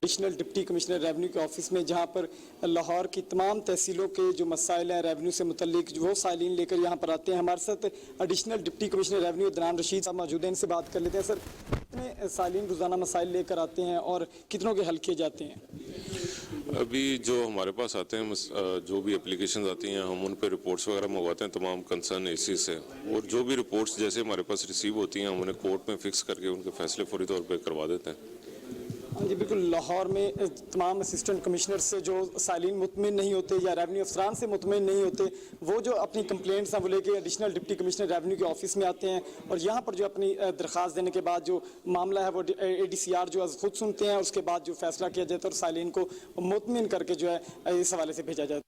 [SPEAKER 3] एडिशनल डिप्टी कमिश्नर रेवेन्यू के ऑफिस में, जहां पर लाहौर की तमाम तहसीलों के जो मसाइल हैं रेवेन्यू से मुतल्लिक वो साइलिन लेकर यहां पर आते हैं। हमारे साथ additional deputy commissioner revenue Adnan Rashid साहब मौजूद हैं, इनसे बात कर लेते हैं। सर, कितने साइलिन रोज़ाना मसाइल लेकर आते हैं और कितनों के हल किए जाते हैं?
[SPEAKER 4] अभी जो हमारे पास आते हैं, जो भी एप्लीकेशंस आती हैं, हम उन पर रिपोर्ट्स वगैरह मंगवाते हैं तमाम कंसर्न एसी से, और जो भी रिपोर्ट्स जैसे हमारे पास रिसीव होती हैं हम उन्हें कोर्ट में फिक्स करके उनके फैसले फौरी तौर पर करवा देते हैं।
[SPEAKER 3] हाँ जी बिल्कुल, लाहौर में तमाम असिस्टेंट कमिश्नर से जो साइलिन मुतमिन नहीं होते या रेवेन्यू अफसरान से मुतमिन नहीं होते, वो जो अपनी कंप्लेंट्स हैं वो लेके एडिशनल डिप्टी कमिश्नर रेवेन्यू के ऑफिस में आते हैं और यहाँ पर जो अपनी दरख्वास्त देने के बाद जो मामला है वो ADCR जो खुद सुनते हैं, उसके बाद जो फैसला किया जाता है और साइलिन को मुतमिन करके जो है इस हवाले से भेजा जाता है।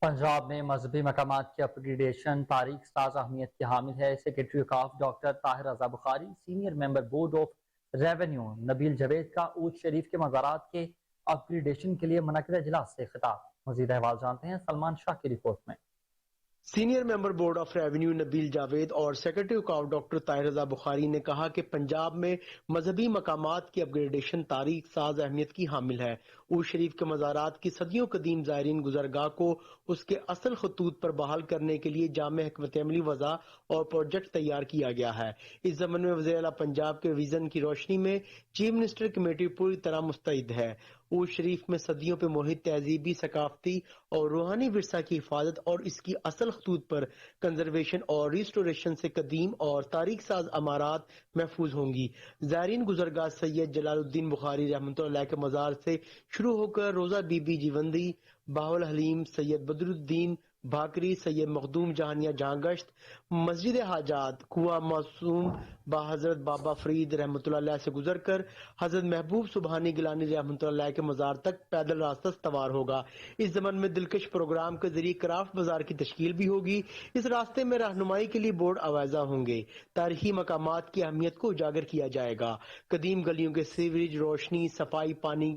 [SPEAKER 1] पंजाब में मजहबी मकामात की अपग्रेडेशन तारीख साज अहमियत की हामिल है। Secretary of doctor Tahir Raza Bukhari, senior member board of revenue Nabeel Javed का ऊद शरीफ के मज़ारात के अपग्रेडेशन के लिए मुनक़िद इजलास से खिताब। मज़ीद अहवाल जानते हैं सलमान शाह की रिपोर्ट में।
[SPEAKER 5] Senior member board of revenue Nabeel Javed اور سیکرٹری وقاف ڈاکٹر طاہر رضا بخاری نے کہا کہ پنجاب میں مذہبی مقامات کی اپ گریڈیشن تاریخ ساز اہمیت کی حامل ہے۔ عرس شریف کے مزارات کی صدیوں قدیم زائرین گزرگاہ کو اس کے اصل خطوط پر بحال کرنے کے لیے جامع حکمت عملی وضع اور پروجیکٹ تیار کیا گیا ہے۔ اس ضمن میں وزیر اعلیٰ پنجاب کے ویژن کی روشنی میں چیف منسٹر کمیٹی پوری طرح مستعد ہے۔ عرس شریف میں صدیوں پہ محیط تہذیبی، ثقافتی اور روحانی ورثہ کی حفاظت اور اس کی اصل خطوط پر کنزرویشن اور ریسٹوریشن سے قدیم اور تاریخ ساز عمارات محفوظ ہوں گی۔ زائرین گزرگاہ سید جلال الدین بخاری رحمۃ اللہ علیہ کے مزار سے شروع ہو کر روزہ بی بی جیوندی، باہول حلیم، سید بدر الدین بھاکری، سید مخدوم جہانیہ جہاں گشت، مسجد حاجات، کنواں معصوم با حضرت بابا فرید رحمۃ اللہ علیہ سے گزر کر حضرت محبوب سبحانی گیلانی رحمۃ اللہ علیہ کے مزار تک پیدل راستہ استوار ہوگا۔ اس زمن میں دلکش پروگرام کے ذریعے کرافٹ بازار کی تشکیل بھی ہوگی۔ اس راستے میں رہنمائی کے لیے بورڈ آویزاں ہوں گے۔ تاریخی مقامات کی اہمیت کو اجاگر کیا جائے گا۔ قدیم گلیوں کے سیوریج، روشنی، صفائی، پانی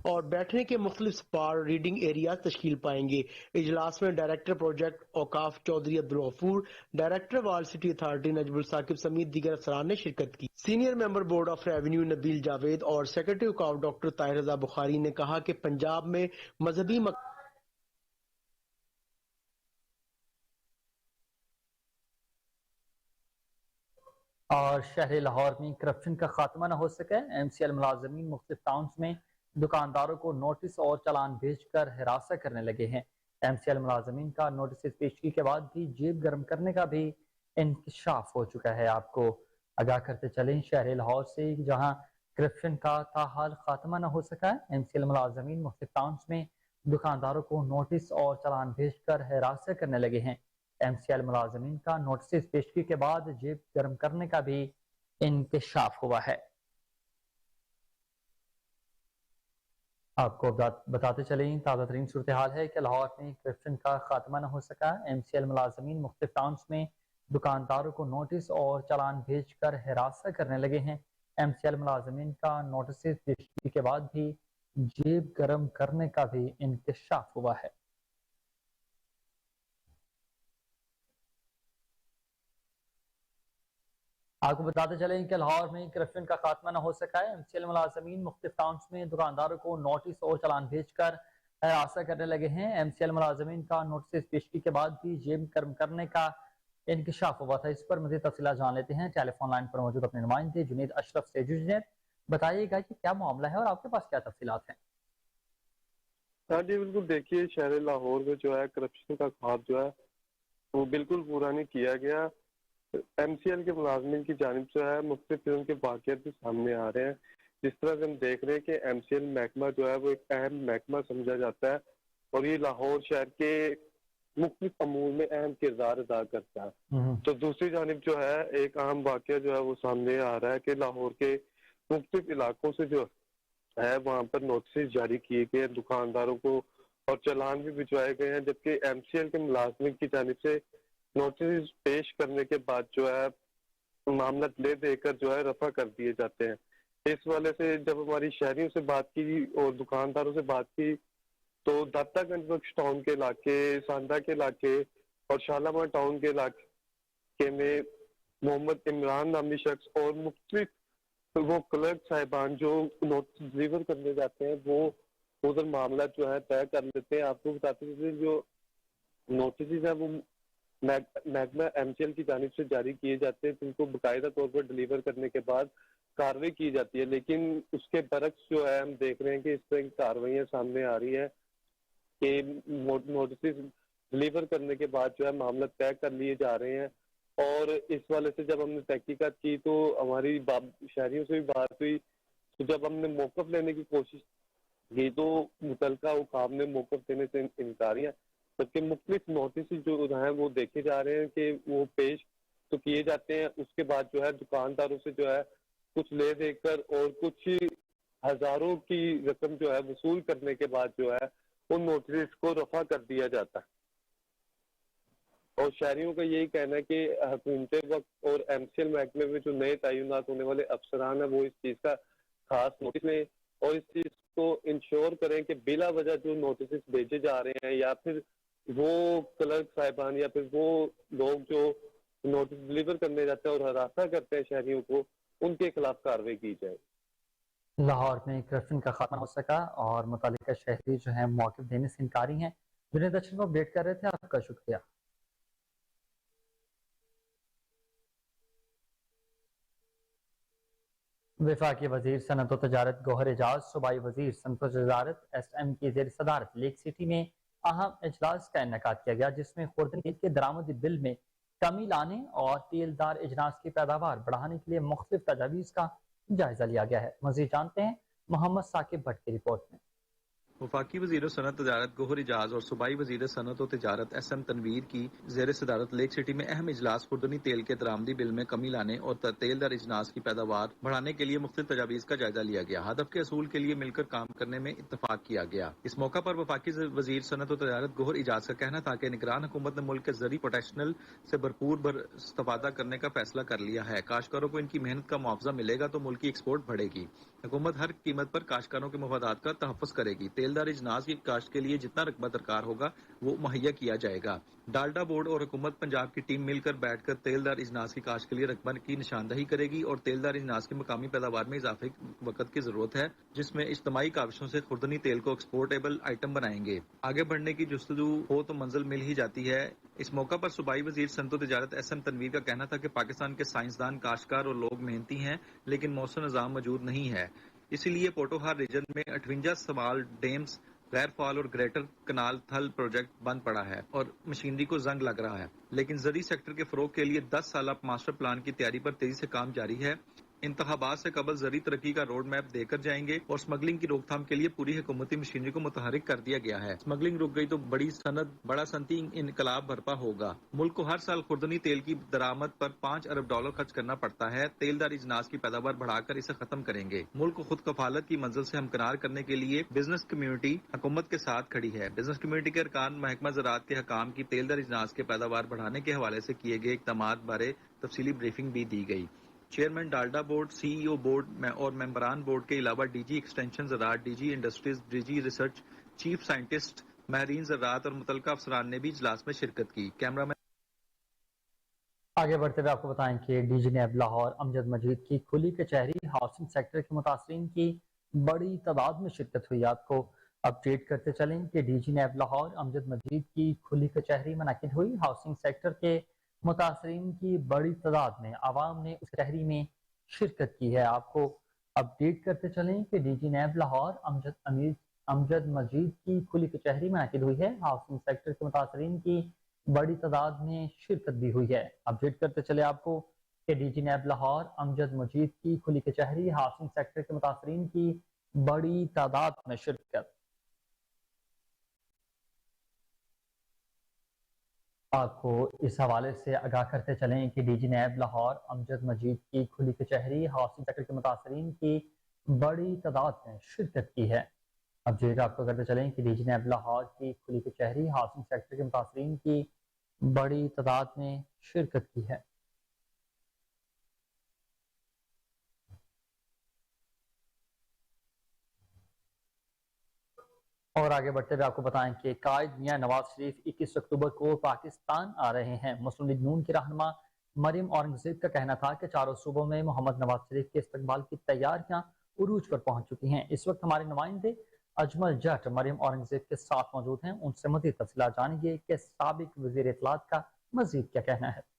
[SPEAKER 5] اور بیٹھنے کے مختلف سپار ریڈنگ ایریاز تشکیل پائیں گے۔ اجلاس میں ڈائریکٹر پروجیکٹ اوقاف Chaudhry Abdul Ghafoor, director wall city authority Najam ul Saqib سمیت دیگر افسران نے شرکت کی۔ Senior member board of revenue Nabeel Javed اور سیکرٹری وقاف ڈاکٹر طاہر رضا بخاری نے کہا کہ پنجاب میں مذہبی
[SPEAKER 1] اور شہر لاہور میں کرپشن کا خاتمہ نہ ہو سکے، ایم سی ایل ملازمین مختلف ٹاؤنز میں دکانداروں کو نوٹس اور چالان بھیج کر ہراساں کرنے لگے ہیں۔ ایم سی ایل ملازمین کا نوٹس پیشگی کے بعد بھی جیب گرم کرنے کا بھی انکشاف ہو چکا ہے۔ آپ کو آگاہ کرتے چلیں شہر لاہور سے، جہاں کرپشن کا تاحال خاتمہ نہ ہو سکا ہے، ایم سی ایل ملازمین مختلف ٹاؤنز میں دکانداروں کو نوٹس اور چالان بھیج کر ہراساں کرنے لگے ہیں۔ ایم سی ایل ملازمین کا نوٹس پیشگی کے بعد جیب گرم کرنے کا بھی انکشاف ہوا ہے۔ آپ کو بتاتے چلیں تازہ ترین صورتحال ہے کہ لاہور میں کرپشن کا خاتمہ نہ ہو سکا۔ ایم سی ایل ملازمین مختلف ٹاؤنز میں دکانداروں کو نوٹس اور چالان بھیج کر ہراساں کرنے لگے ہیں۔ ایم سی ایل ملازمین کا نوٹس پیشگی کے بعد بھی جیب گرم کرنے کا بھی انکشاف ہوا ہے۔ آپ کو بتاتے چلیں کہ لاہور میں کرپشن کا خاتمہ نہ ہو سکا ہے۔ ایم سی ایل ملازمین مختلف ٹاؤنز میں دکانداروں کو نوٹس اور چالان بھیج کر ہراساں کرنے لگے ہیں۔ ایم سی ایل ملازمین کا نوٹس پیشگی کے بعد بھی جیب گرم کرنے کا انکشاف ہوا تھا۔ اس پر مزید تفصیلات جان لیتے ہیں ٹیلی فون لائن پر موجود اپنے نمائندے جنید اشرف سے۔ جنید، بتائیے گا کہ کیا معاملہ ہے اور آپ کے پاس کیا تفصیلات ہیں؟
[SPEAKER 6] ہاں جی بالکل، دیکھیے شہر لاہور میں جو ہے کرپشن کا خواب جو ہے وہ بالکل پورا نہیں کیا گیا۔ ایم سی ایل کے ملازمین کی جانب سے ہے مختلف قسم کے واقعات بھی سامنے آ رہے ہیں۔ جس طرح سے ہم دیکھ رہے ہیں کہ ایم سی ایل محکمہ جو ہے وہ ایک اہم محکمہ سمجھا جاتا ہے اور یہ لاہور شہر کے مختلف امور میں اہم کردار ادا کرتا ہے۔ تو دوسری جانب جو ہے ایک اہم واقعہ جو ہے وہ سامنے آ رہا ہے کہ لاہور کے مختلف علاقوں سے جو ہے وہاں پر نوٹسز جاری کیے گئے دکانداروں کو اور چالان بھی بھجوائے گئے ہیں، جبکہ ایم سی ایل کے ملازمین کی جانب سے نوٹس پیش کرنے کے بعد جو ہے معاملہ لے دے کر جو ہے رفع کر دیے جاتے ہیں۔ اس والے سے جب ہماری شہریوں سے بات کی اور دکانداروں سے بات کی تو داتا گنج بخش ٹاؤن کے علاقے، ساندہ کے علاقے اور شالامار ٹاؤن کے علاقے میں محمد عمران نامی شخص اور مختلف وہ کلرک صاحبان جو نوٹس ڈلیور کرنے جاتے ہیں وہ ادھر معاملہ جو ہے طے کر لیتے ہیں۔ آپ کو بتاتے ہیں جو نوٹسز ہیں وہ محکمہ ایم سی ایل کی جانب سے جاری کیے جاتے ہیں، جن کو باقاعدہ طور پر ڈلیور کرنے کے بعد کارروائی کی جاتی ہے، لیکن اس کے برعکس جو ہے ہم دیکھ رہے ہیں کہ اس طرح کی کارروائیاں سامنے آ رہی ہیں کہ نوٹسز ڈلیور کرنے کے بعد جو ہے معاملہ طے کر لیے جا رہے ہیں۔ اور اس والے سے جب ہم نے تحقیقات کی تو ہماری شہریوں سے بھی بات ہوئی، تو جب ہم نے موقف لینے کی کوشش کی تو متعلقہ حکام نے موقف دینے سے انکاریاں، جبکہ مختلف نوٹسز جو ہیں وہ دیکھے جا رہے ہیں کہ وہ پیش تو کیے جاتے ہیں، اس کے بعد جو ہے دکانداروں سے جو ہے کچھ لے دے کر اور کچھ ہزاروں کی رقم جو ہے وصول کرنے کے بعد جو ہے ان نوٹسز کو رفع کر دیا جاتا ہے۔ اور شہریوں کا یہی کہنا ہے کہ حکومت وقت اور ایم سی ایل محکمے میں جو نئے تعینات ہونے والے افسران ہیں وہ اس چیز کا خاص نوٹس لیں اور اس چیز کو انشور کریں کہ بلا وجہ جو نوٹسز بھیجے جا رہے ہیں یا پھر वो क्लर्क साहिबान या फिर वो लोग जो नोटिस डिलीवर करने जाते हैं और हरासा करते हैं शहरियों को, उनके खिलाफ कार्रवाई की जाए।
[SPEAKER 1] लाहौर में करप्शन का खात्मा हो सका और मुतल्लिका शहरी जो है मौक़िफ़ देने से इनकारी हैं। जुनेद दर्शन को अपडेट कर रहे थे, आपका शुक्रिया। वफाकी वजीर सनअत व तजारत गौहर एजाज, सूबाई वजीर सनअत व तजारत SM की ज़ेर सदारत लेक सिटी में अहम इजलास का इनेकाद किया गया, जिसमें खुर्दनी तेल के दरामदी बिल में कमी लाने और तेलदार अजनास की पैदावार बढ़ाने के लिए मुख्तलिफ तजावीज़ का जायजा लिया गया है। मज़ीद जानते हैं मोहम्मद साकिब भट्ट की रिपोर्ट में।
[SPEAKER 7] वफाकी वज़ीर सनअत तजारत गौहर एजाज और सूबाई वज़ीर सनअत व तजारत SM तनवीर की ज़ेर सदारत लेक सिटी में अहम इजलास खुर्दनी तेल के दरामदी बिल में कमी लाने और तेलदार अजनास की पैदावार बढ़ाने के लिए मुख्तलिफ तजावीज़ का जायजा लिया गया। हदफ के असूल के लिए मिलकर काम करने में इत्तफाक किया गया। इस मौका पर वफाकी वज़ीर सनअत व तजारत गौहर एजाज का कहना था कि निगरान हुकूमत ने मुल्क के ज़री पोटेंशियल से भरपूर इस्तेफादा करने का फैसला कर लिया है। काश्तकारों को इनकी मेहनत का मुआवजा मिलेगा तो मुल्क की एक्सपोर्ट बढ़ेगी। हुकूमत हर कीमत पर काश्तकारों के मफादात का तहफ़्फ़ुज़ करेगी। तेलदार अजनास की काश्त के लिए जितना रकबा दरकार होगा वो मुहैया किया जाएगा। डालडा बोर्ड और हुकूमत पंजाब की टीम मिलकर बैठकर तेलदार अजनास की काश्त के लिए रकबा की निशानदही करेगी और तेलदार अजनास की मकामी पैदावार में इजाफे वक्त की जरूरत है, जिसमें इज्तमाई काविशों से खुर्दनी तेल को एक्सपोर्टेबल आइटम बनाएंगे। आगे बढ़ने की जुस्तजू हो तो मंजिल मिल ही जाती है। इस मौका पर सूबाई वज़ीर सनअत व तजारत SM तनवीर का कहना था कि पाकिस्तान के साइंसदान, काश्तकार और लोग मेहनती हैं, लेकिन मौसम निज़ाम मौजूद नहीं है। इसीलिए पोटोहार रीजन में 58 स्मॉल डैम्स, गैर फाल और ग्रेटर कनाल थल प्रोजेक्ट बंद पड़ा है और मशीनरी को जंग लग रहा है। लेकिन ज़री सेक्टर के फरोग के लिए 10 साल मास्टर प्लान की तैयारी पर तेजी से काम जारी है। इंतखाबात से कबल ज़री तरक्की का रोड मैप देकर जाएंगे और स्मगलिंग की रोकथाम के लिए पूरी हुकूमती मशीनरी को मुतहरिक कर दिया गया है। स्मगलिंग रुक गई तो बड़ा सनती इनकलाब बर्पा होगा। मुल्क को हर साल खुर्दनी तेल की दरामद पर $5 अरब खर्च करना पड़ता है। तेलदार अजनास की पैदावार बढ़ाकर इसे खत्म करेंगे। मुल्क को खुद कफालत की मंजिल से हमकिनार करने के लिए बिजनेस कम्युनिटी हुकूमत के साथ खड़ी है। बिजनेस कम्युनिटी के अरकान महकमा ज़राअत के हकाम की तेलदार अजनास के पैदावार बढ़ाने के हवाले से किए गए इक़दामात बारे तफसीली ब्रीफिंग भी दी गई। चेयरमैन डालडा बोर्ड, CEO बोर्ड और मेंबरान बोर्ड के अलावा DG एक्सटेंशन ज़राअत, DG industries, DG research, chief scientist, महरीन ज़राअत और मुतल्लिका अफसरान ने भी इजलास में शिरकत की। कैमरामैन
[SPEAKER 1] आगे बढ़ते हुए आपको बताएं कि DG नैब लाहौर अमजद मजीद की खुली कचहरी हाउसिंग सेक्टर के मुतासरीन की बड़ी तादाद में शिरकत हुई। आपको अपडेट करते चलें कि DG नैब लाहौर अमजद मजीद की खुली कचहरी मुनक़िद हुई। हाउसिंग सेक्टर के मुतासरीन की बड़ी तादाद में आवाम ने उस कचहरी में शिरकत की है। आपको अपडेट करते चलें कि DG नैब लाहौर अमजद मजीद की खुली कचहरी मुनक़िद हुई है। हाउसिंग सेक्टर के मुतासरीन की बड़ी तादाद में शिरकत भी हुई है। अपडेट करते चले आपको कि DG नैब लाहौर अमजद मजीद की खुली कचहरी हाउसिंग सेक्टर के मुतासरीन की बड़ी तादाद में शिरकत। आपको इस हवाले से आगाह करते चलें कि DG नैब लाहौर अमजद मजीद की खुली कचहरी हाउसिंग सेक्टर के मुतासरीन की बड़ी तादाद में शिरकत की है। अपडेट आपको करते चलें कि DG नैब लाहौर की खुली कचहरी हाउसिंग सेक्टर के मुतासरीन की बड़ी तादाद में शिरकत की है। और आगे बढ़ते हुए आपको बताएं कि कायद मियां नवाज शरीफ 21 अक्टूबर को पाकिस्तान आ रहे हैं। मुस्लिम लीग नून की रहनुमा मरियम औरंगजेब का कहना था कि चारों सूबों में मोहम्मद नवाज शरीफ के इस्तकबाल की तैयारियां उरूज पर पहुंच चुकी हैं। इस वक्त हमारे नुमाइंदे अजमल जट मरियम औरंगजेब के साथ मौजूद हैं। उनसे मज़ीद तफसीलात जानेंगे कि साबिक वज़ीर इत्तलात का मज़ीद क्या कहना है।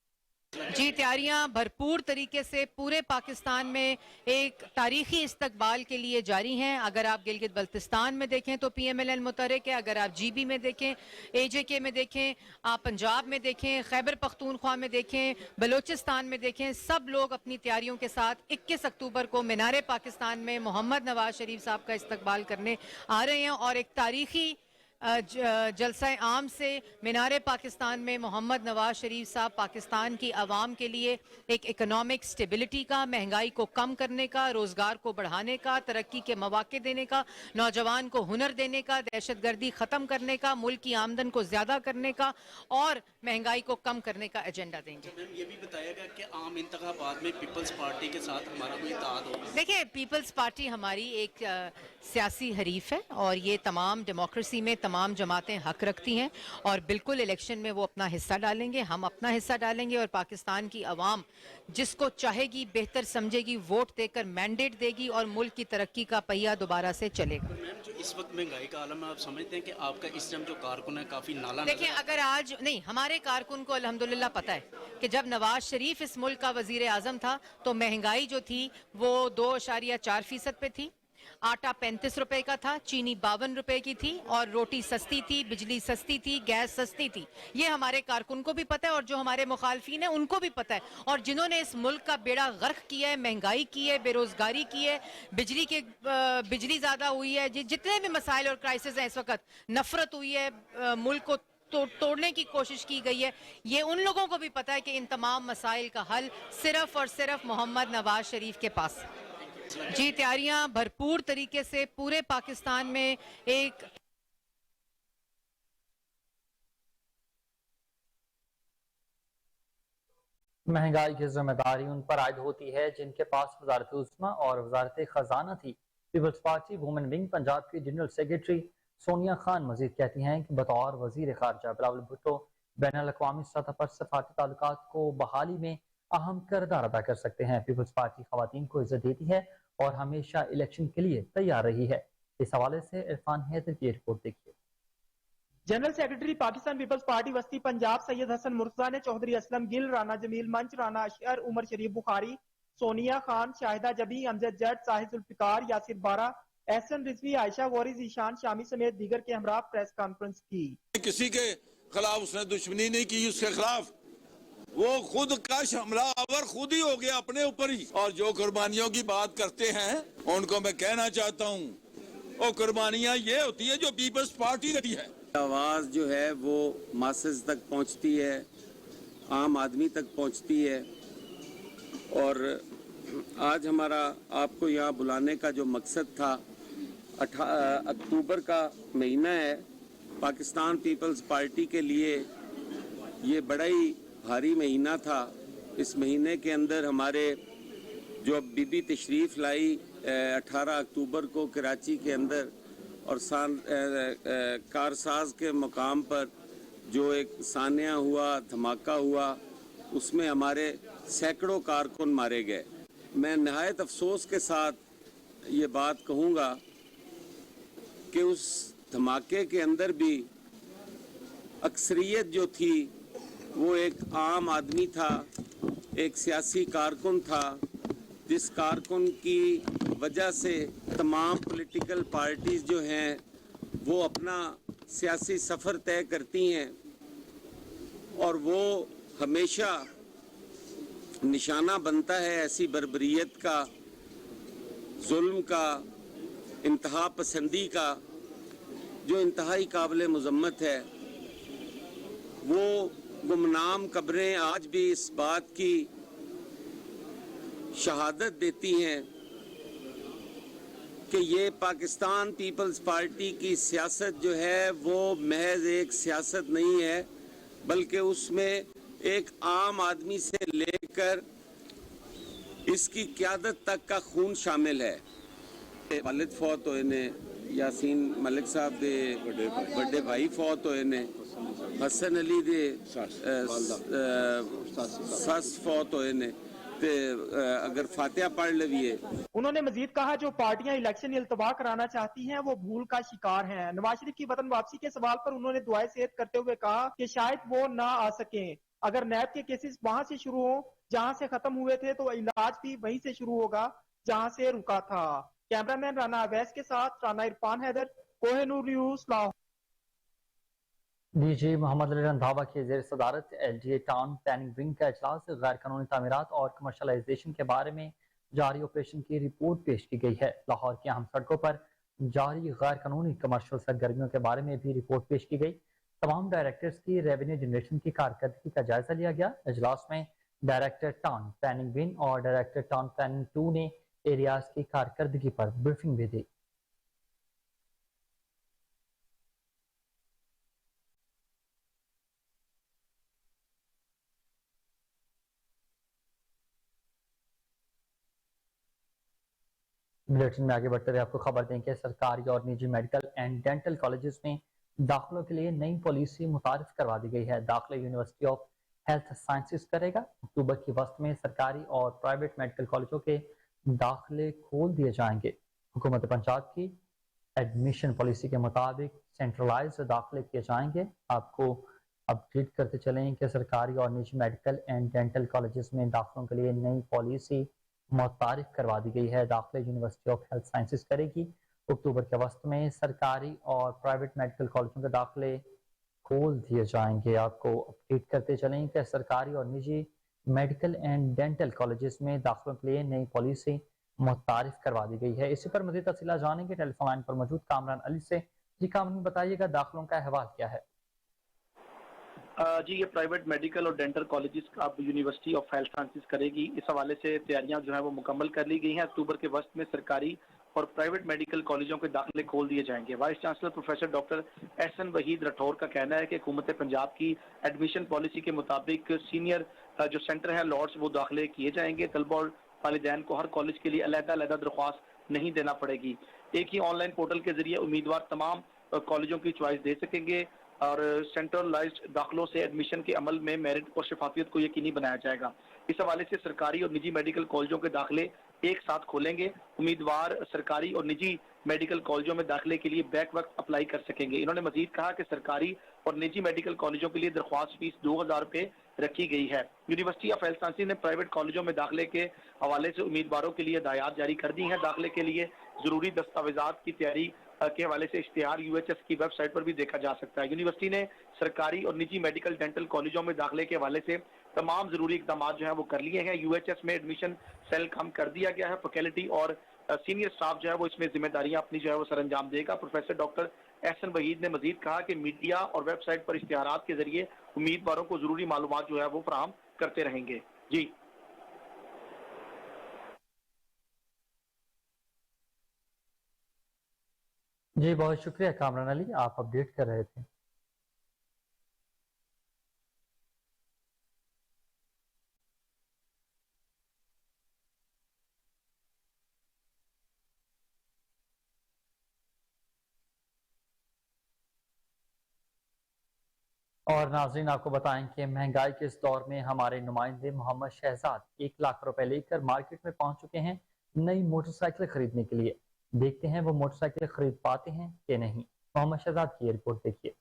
[SPEAKER 8] जी, तैयारियां भरपूर तरीके से पूरे पाकिस्तान में एक तारीखी इस्तकबाल के लिए जारी हैं। अगर आप गिलगित बल्तिस्तान में देखें तो PMLN मुतहरिक है, अगर आप GB में देखें, AJK में देखें, आप पंजाब में देखें, खैबर पख्तूनख्वा में देखें, बलोचिस्तान में देखें, सब लोग अपनी तैयारियों के साथ 21 अक्टूबर को मीनार पाकिस्तान में मोहम्मद नवाज शरीफ साहब का इस्तकबाल करने आ रहे हैं। और एक तारीखी जलसा आम से मीनार पाकिस्तान में मोहम्मद नवाज शरीफ साहब पाकिस्तान की आवाम के लिए एक इकोनॉमिक स्टेबिलिटी का, महंगाई को कम करने का, रोज़गार को बढ़ाने का, तरक्की के मौके देने का, नौजवान को हुनर देने का, दहशतगर्दी ख़त्म करने का, मुल्क की आमदन को ज़्यादा करने का और महंगाई को कम करने का एजेंडा देंगे।
[SPEAKER 9] मैम, ये भी बताया गया कि आम इंतखाबात में पीपल्स पार्टी के साथ हमारा कोई इत्तेहाद होगा।
[SPEAKER 8] देखिए, पीपल्स पार्टी हमारी एक सियासी हरीफ है और ये तमाम डेमोक्रेसी में तमाम जमातें हक रखती हैं और बिल्कुल इलेक्शन में वो अपना हिस्सा डालेंगे, हम अपना हिस्सा डालेंगे और पाकिस्तान की आवाम जिसको चाहेगी, बेहतर समझेगी, वोट देकर मैंडेट देगी और मुल्क की तरक्की का पहिया दोबारा से चलेगा।
[SPEAKER 9] मैम, जो इस वक्त महंगाई का आलम है, आप समझते हैं कि आपका इस टाइम जो कारकुन है काफ़ी नाला
[SPEAKER 8] देखिए, अगर आज नहीं, हमारे कारकुन को अल्हम्दुलिल्लाह पता है कि जब नवाज शरीफ इस मुल्क का वजीर आजम था तो महंगाई जो थी वो 2.4% पे थी, आटा 35 रुपए का था, चीनी 52 रुपए की थी और रोटी सस्ती थी, बिजली सस्ती थी, गैस सस्ती थी। ये हमारे कारकुन को भी पता है और जो हमारे मुखालफिन है उनको भी पता है। और जिन्होंने इस मुल्क का बेड़ा गर्क किया है, महंगाई की है, बेरोजगारी की है, बिजली ज्यादा हुई है, जितने भी मसाइल और क्राइसिस हैं इस वक्त, नफरत हुई है, मुल्क को तोड़ने की कोशिश की गई है, ये उन लोगों को भी पता है कि इन तमाम मसाइल का हल सिर्फ और सिर्फ मोहम्मद नवाज शरीफ के पास है। जी, तैयारियां भरपूर तरीके से पूरे पाकिस्तान में एक
[SPEAKER 1] महंगाई की जिम्मेदारी उन पर आयद होती है जिनके पास वजारत उस्मा और वजारत खजाना थी। Peoples Party women wing Punjab की जनरल सेक्रेटरी सोनिया खान मजीद कहती हैं कि बतौर वजीर खारजा बिलावल भुट्टो बैन अल-अक़वामी सतह पर सफारती ताल्लुकात को बहाली में अहम किरदार अदा कर सकते हैं। पीपल्स पार्टी खवातीन को इज्जत देती है और हमेशा इलेक्शन के लिए तैयार रही है। इस हवाले से इरफान हैदर की रिपोर्ट देखिए।
[SPEAKER 10] General secretary Pakistan Peoples Party वस्ती पंजाब सैयद हसन मुर्तजा ने चौधरी असलम गिल, राना जमील मंच, राना अशर, उमर शरीफ बुखारी, सोनिया खान, शाहिदा जबी, अमजद जट, साहिद जुल्फिकार, यासिर बारा, एहसन रिजवी, आयशा वारिस, ईशान शामी समेत दीगर के हमरा प्रेस कॉन्फ्रेंस की।
[SPEAKER 11] किसी के खिलाफ उसने दुश्मनी नहीं की, उसके खिलाफ वो खुद कश हमलावर खुद ही हो गया अपने ऊपर ही। और जो कुर्बानियों की बात करते हैं उनको मैं कहना चाहता हूँ, वो कुर्बानियां ये होती है जो पीपल्स पार्टी करती है।
[SPEAKER 12] आवाज़ जो है वो मासेस तक पहुंचती है, आम आदमी तक पहुंचती है। और आज हमारा आपको यहाँ बुलाने का जो मकसद था, अक्टूबर का महीना है, पाकिस्तान पीपल्स पार्टी के लिए ये बड़ा ही भारी महीना था। इस महीने के अंदर हमारे जो बीबी तशरीफ़ लाई 18 अक्टूबर को कराची के अंदर और कारसाज के मुकाम पर जो एक सानिया हुआ, धमाका हुआ, उसमें हमारे सैकड़ों कारकुन मारे गए। मैं नहायत अफसोस के साथ ये बात कहूँगा कि उस धमाके के अंदर भी अक्सरियत जो थी वो एक आम आदमी था, एक सियासी कारकुन था, जिस कारकुन की वजह से तमाम पॉलिटिकल पार्टीज जो हैं वो अपना सियासी सफ़र तय करती हैं और वो हमेशा निशाना बनता है ऐसी बर्बरियत का, जुल्म का, इंतहा पसंदी का, जो इंतहाई काबिल मज़म्मत है। वो गुमनाम कब्रें आज भी इस बात की शहादत देती हैं कि ये पाकिस्तान पीपल्स पार्टी की सियासत जो है वो महज एक सियासत नहीं है, बल्कि उसमें एक आम आदमी से लेकर इसकी क़यादत तक का खून शामिल है। वालिद फौत होए ने, यासीन मलिक साहब दे बड़े भाई फौत होए ने, हसन अली दे सस फौत होए ने, अगर फातिहा पढ़ लविए।
[SPEAKER 10] उन्होंने मजीद कहा जो पार्टियां इलेक्शन इल्तवा कराना चाहती हैं वो भूल का शिकार हैं। नवाज शरीफ की वतन वापसी के सवाल पर उन्होंने दुआए सेहत करते हुए कहा कि शायद वो ना आ सकें। अगर नैब के केसेस वहां से शुरू हो जहां से खत्म हुए थे तो इलाज भी वहीं से शुरू होगा जहां से रुका था। कैमरामैन राना अवैस के साथ राना इरफान हैदर, कोहिनूर न्यूज़, लाहौर।
[SPEAKER 1] डीजी मोहम्मद अली रंधावा की ज़ेर सदारत LDA टाउन प्लानिंग विंग का इजलास गैर कानूनी तामीरात और कमर्शलाइजेशन के बारे में जारी ऑपरेशन की रिपोर्ट पेश की गई है। लाहौर की अहम सड़कों पर जारी गैर कानूनी कमर्शल सरगर्मियों के बारे में भी रिपोर्ट पेश की गई। तमाम डायरेक्टर्स की रेवेन्यू जनरेशन की कारकर्दगी का जायजा लिया गया। इजलास में डायरेक्टर टाउन प्लानिंग विंग और डायरेक्टर टाउन प्लानिंग 2 ने एरियाज की कारकर्दगी पर ब्रीफिंग भी दी। बुलेटिन में आगे बढ़ते हुए आपको खबर दें कि सरकारी और निजी मेडिकल एंड डेंटल कॉलेजेस में दाखिलों के लिए नई पॉलिसी मुतारिफ करवा दी गई है। दाखिला यूनिवर्सिटी ऑफ हेल्थ साइंसेज करेगा। अक्टूबर के वस्त में सरकारी और प्राइवेट मेडिकल कॉलेजों के दाखिले खोल दिए जाएंगे। हुकूमत पंजाब की एडमिशन पॉलिसी के मुताबिक सेंट्रलाइज दाखिले किए जाएंगे। आपको अपडेट करते चलें कि सरकारी और निजी मेडिकल एंड डेंटल कॉलेजेस में दाखिलों के लिए नई पॉलिसी मुतारिफ करवा दी गई है। दाखिले यूनिवर्सिटी ऑफ हेल्थ साइंसेज करेगी। अक्टूबर के वस्त में सरकारी और प्राइवेट मेडिकल कॉलेजों के दाखिले खोल दिए जाएंगे। आपको अपडेट करते चलें कि सरकारी और निजी मेडिकल एंड डेंटल कॉलेजेस में दाखिलों के लिए नई पॉलिसी मुतारिफ करवा दी गई है। इसी पर मज़ीद तफसीलात जानेंगे टेलीफोन लाइन पर मौजूद कामरान अली से। जी कामरान, बताइएगा दाखिलों का अहवाल क्या है?
[SPEAKER 9] जी, ये प्राइवेट मेडिकल और डेंटल कॉलेजेस अब यूनिवर्सिटी ऑफ हेल्थ साइंसेज करेगी। इस हवाले से तैयारियां जो है वो मुकम्मल कर ली गई हैं। अक्टूबर के वक्त में सरकारी और प्राइवेट मेडिकल कॉलेजों के दाखिले खोल दिए जाएंगे। Vice chancellor professor doctor Ahsan Waheed Rathore का कहना है कि हुकूमत पंजाब की एडमिशन पॉलिसी के मुताबिक सीनियर जो सेंटर है लॉर्ड्स वो दाखिले किए जाएंगे। तलबा और वालिदैन को हर कॉलेज के लिए अलग-अलग दरख्वास्त नहीं देना पड़ेगी। एक ही ऑनलाइन पोर्टल के जरिए उम्मीदवार तमाम कॉलेजों की चॉइस दे सकेंगे और सेंट्रलाइज्ड दाखिलों से एडमिशन के अमल में मेरिट और शफाफियत को यकीनी बनाया जाएगा। इस हवाले से सरकारी और निजी मेडिकल कॉलेजों के दाखिले एक साथ खोलेंगे। उम्मीदवार सरकारी और निजी मेडिकल कॉलेजों में दाखिले के लिए बैक वक्त अप्लाई कर सकेंगे। इन्होंने मजीद कहा कि सरकारी और निजी मेडिकल कॉलेजों के लिए दरख्वास्त फीस 2000 रुपये रखी गई है। यूनिवर्सिटी ऑफ हेल्थ साइंसेज ने प्राइवेट कॉलेजों में दाखिले के हवाले से उम्मीदवारों के लिए हिदायत जारी कर दी हैं। दाखिले के लिए जरूरी दस्तावेजात की तैयारी के हवाले से इश्तिहार यूएचएस की वेबसाइट पर भी देखा जा सकता है। यूनिवर्सिटी ने सरकारी और निजी मेडिकल डेंटल कॉलेजों में दाखिले के हवाले से तमाम जरूरी इकदाम जो है वो कर लिए हैं। यूएचएस में एडमिशन सेल काम कर दिया गया है। फैकल्टी और सीनियर स्टाफ जो है वो इसमें जिम्मेदारियां अपनी जो है वो सरअंजाम देगा। प्रोफेसर डॉक्टर एहसन वहीद ने मजीद कहा कि मीडिया और वेबसाइट पर इश्तिहारात के जरिए उम्मीदवारों को जरूरी मालूमात जो है वो फराहम करते रहेंगे। जी
[SPEAKER 1] जी, बहुत शुक्रिया कामरान अली, आप अपडेट कर रहे थे। और नाज़रीन, आपको बताएं कि महंगाई के इस दौर में हमारे नुमाइंदे मोहम्मद शहजाद 1 लाख रुपए लेकर मार्केट में पहुंच चुके हैं नई मोटरसाइकिल खरीदने के लिए। देखते हैं वो मोटरसाइकिल खरीद पाते हैं कि नहीं। मोहम्मद शहजाद की रिपोर्ट देखिए।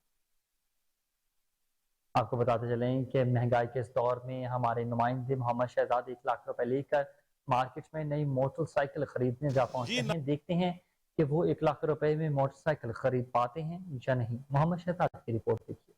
[SPEAKER 1] आपको बताते चलें कि महंगाई के इस दौर में हमारे नुमाइंदे मोहम्मद शहजाद 1 लाख रुपए लेकर मार्केट में नई मोटरसाइकिल खरीदने जा पहुंचे हैं। देखते हैं कि वो 1 लाख रुपए में मोटरसाइकिल खरीद पाते हैं या नहीं। मोहम्मद शहजाद की रिपोर्ट देखिए।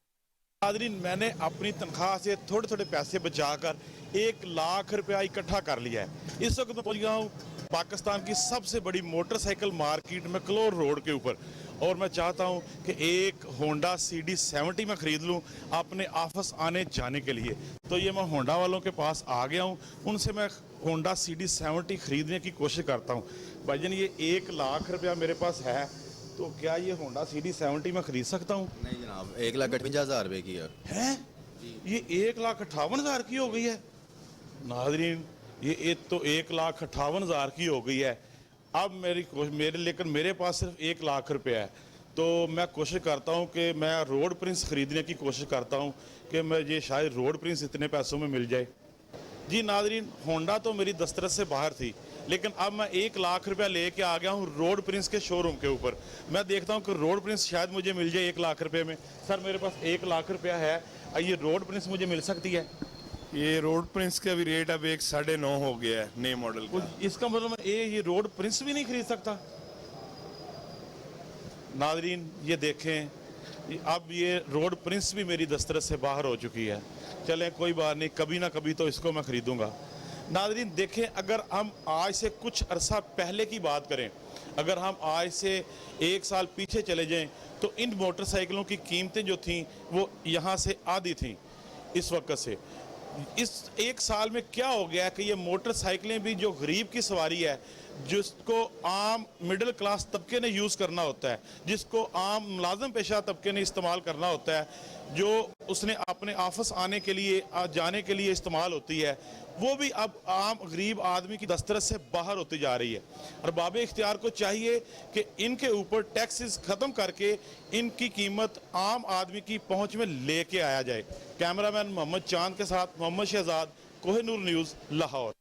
[SPEAKER 13] नाज़रीन, मैंने अपनी तनख्वाह से थोड़े थोड़े पैसे बचाकर 1 लाख रुपया इकट्ठा कर लिया है। इस वक्त मैं पहुंच गया हूँ पाकिस्तान की सबसे बड़ी मोटरसाइकिल मार्केट में क्लोर रोड के ऊपर, और मैं चाहता हूं कि एक होंडा CD70 में ख़रीद लूं अपने ऑफिस आने जाने के लिए। तो ये मैं होंडा वालों के पास आ गया हूं, उनसे मैं होंडा CD70 ख़रीदने की कोशिश करता हूं। भाईजान, ये 1 लाख रुपया मेरे पास है, तो क्या ये होंडा CD70 में ख़रीद सकता हूँ?
[SPEAKER 14] नहीं जनाब, 1,58,000 रुपये की
[SPEAKER 13] है। ये 1,58,000 की हो गई है। नाज़रीन, ये तो 1,58,000 की हो गई है। अब लेकिन मेरे पास सिर्फ 1 लाख रुपया है, तो मैं कोशिश करता हूँ कि मैं रोड प्रिंस ख़रीदने की कोशिश करता हूँ कि मुझे शायद रोड प्रिंस इतने पैसों में मिल जाए। जी नाज़रीन, होंडा तो मेरी दस्तरस से बाहर थी, लेकिन अब मैं 1 लाख रुपया लेके आ गया हूँ रोड प्रिंस के शोरूम के ऊपर। मैं देखता हूँ कि रोड प्रिंस शायद मुझे मिल जाए 1 लाख रुपये में। सर, मेरे पास 1 लाख रुपया है, ये रोड प्रिंस मुझे मिल सकती है?
[SPEAKER 15] ये रोड प्रिंस का भी रेट अब 9.5 हो गया है नए मॉडल का।
[SPEAKER 13] इसका मतलब मैं ये रोड प्रिंस भी नहीं खरीद सकता? नाज़रीन, ये देखें, अब ये रोड प्रिंस भी मेरी दस्तरस से बाहर हो चुकी है। चलें, कोई बात नहीं, कभी ना कभी तो इसको मैं ख़रीदूँगा। नाज़रीन देखें, अगर हम आज से कुछ अरसा पहले की बात करें, अगर हम आज से 1 साल पीछे चले जाएं, तो इन मोटरसाइकिलों की कीमतें जो थीं वो यहाँ से आधी थीं इस वक्त से। इस 1 साल में क्या हो गया कि ये मोटरसाइकिलें भी जो गरीब की सवारी है जिसको आम मिडिल क्लास तबके ने यूज़ करना होता है, जिसको आम मुलाजम पेशा तबके ने इस्तेमाल करना होता है, जो उसने अपने ऑफिस आने के लिए जाने के लिए इस्तेमाल होती है, वो भी अब आम गरीब आदमी की दस्तरस से बाहर होती जा रही है। और बाब इख्तियार को चाहिए कि इनके ऊपर टैक्सेस ख़त्म करके इनकी कीमत आम आदमी की पहुंच में लेके आया जाए। कैमरामैन मोहम्मद चांद के साथ मोहम्मद शहजाद, कोहिनूर न्यूज़, लाहौर।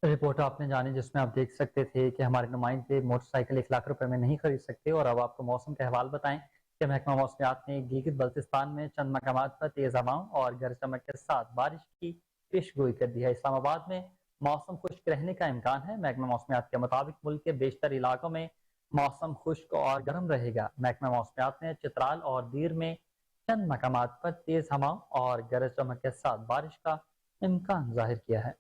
[SPEAKER 1] रिपोर्ट आपने जानी जिसमें आप देख सकते थे कि हमारे नुमाइंदे मोटरसाइकिल 1 लाख रुपए में नहीं खरीद सकते। और अब आपको मौसम के हवाल बताएं कि महकमा मौसमियात ने गिलगित बल्तिस्तान में चंद मकामात पर तेज हवाओं और गरज चमक के साथ बारिश की पेशगोई कर दी है। इस्लामाबाद में मौसम खुश्क रहने का इम्कान है। महकमा मौसमियात के मुताबिक मुल्क के बेशतर इलाकों में मौसम खुश्क और गर्म रहेगा। महकमा मौसमियात ने चित्राल और दीर में चंद मकामात पर तेज हवाओं और गरज चमक के साथ बारिश का इम्कान जाहिर किया है।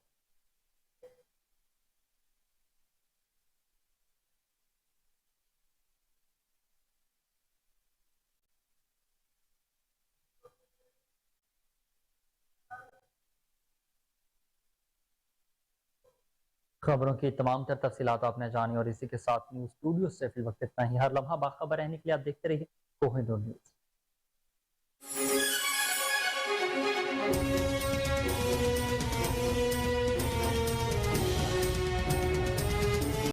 [SPEAKER 1] खबरों की तमाम तर तफसीलात आपने जानी और इसी के साथ न्यूज़ स्टूडियो से फिल वक्त इतना ही। हर लम्हा बाखबर रहने के लिए आप देखते रहिए कोहिनूर न्यूज़।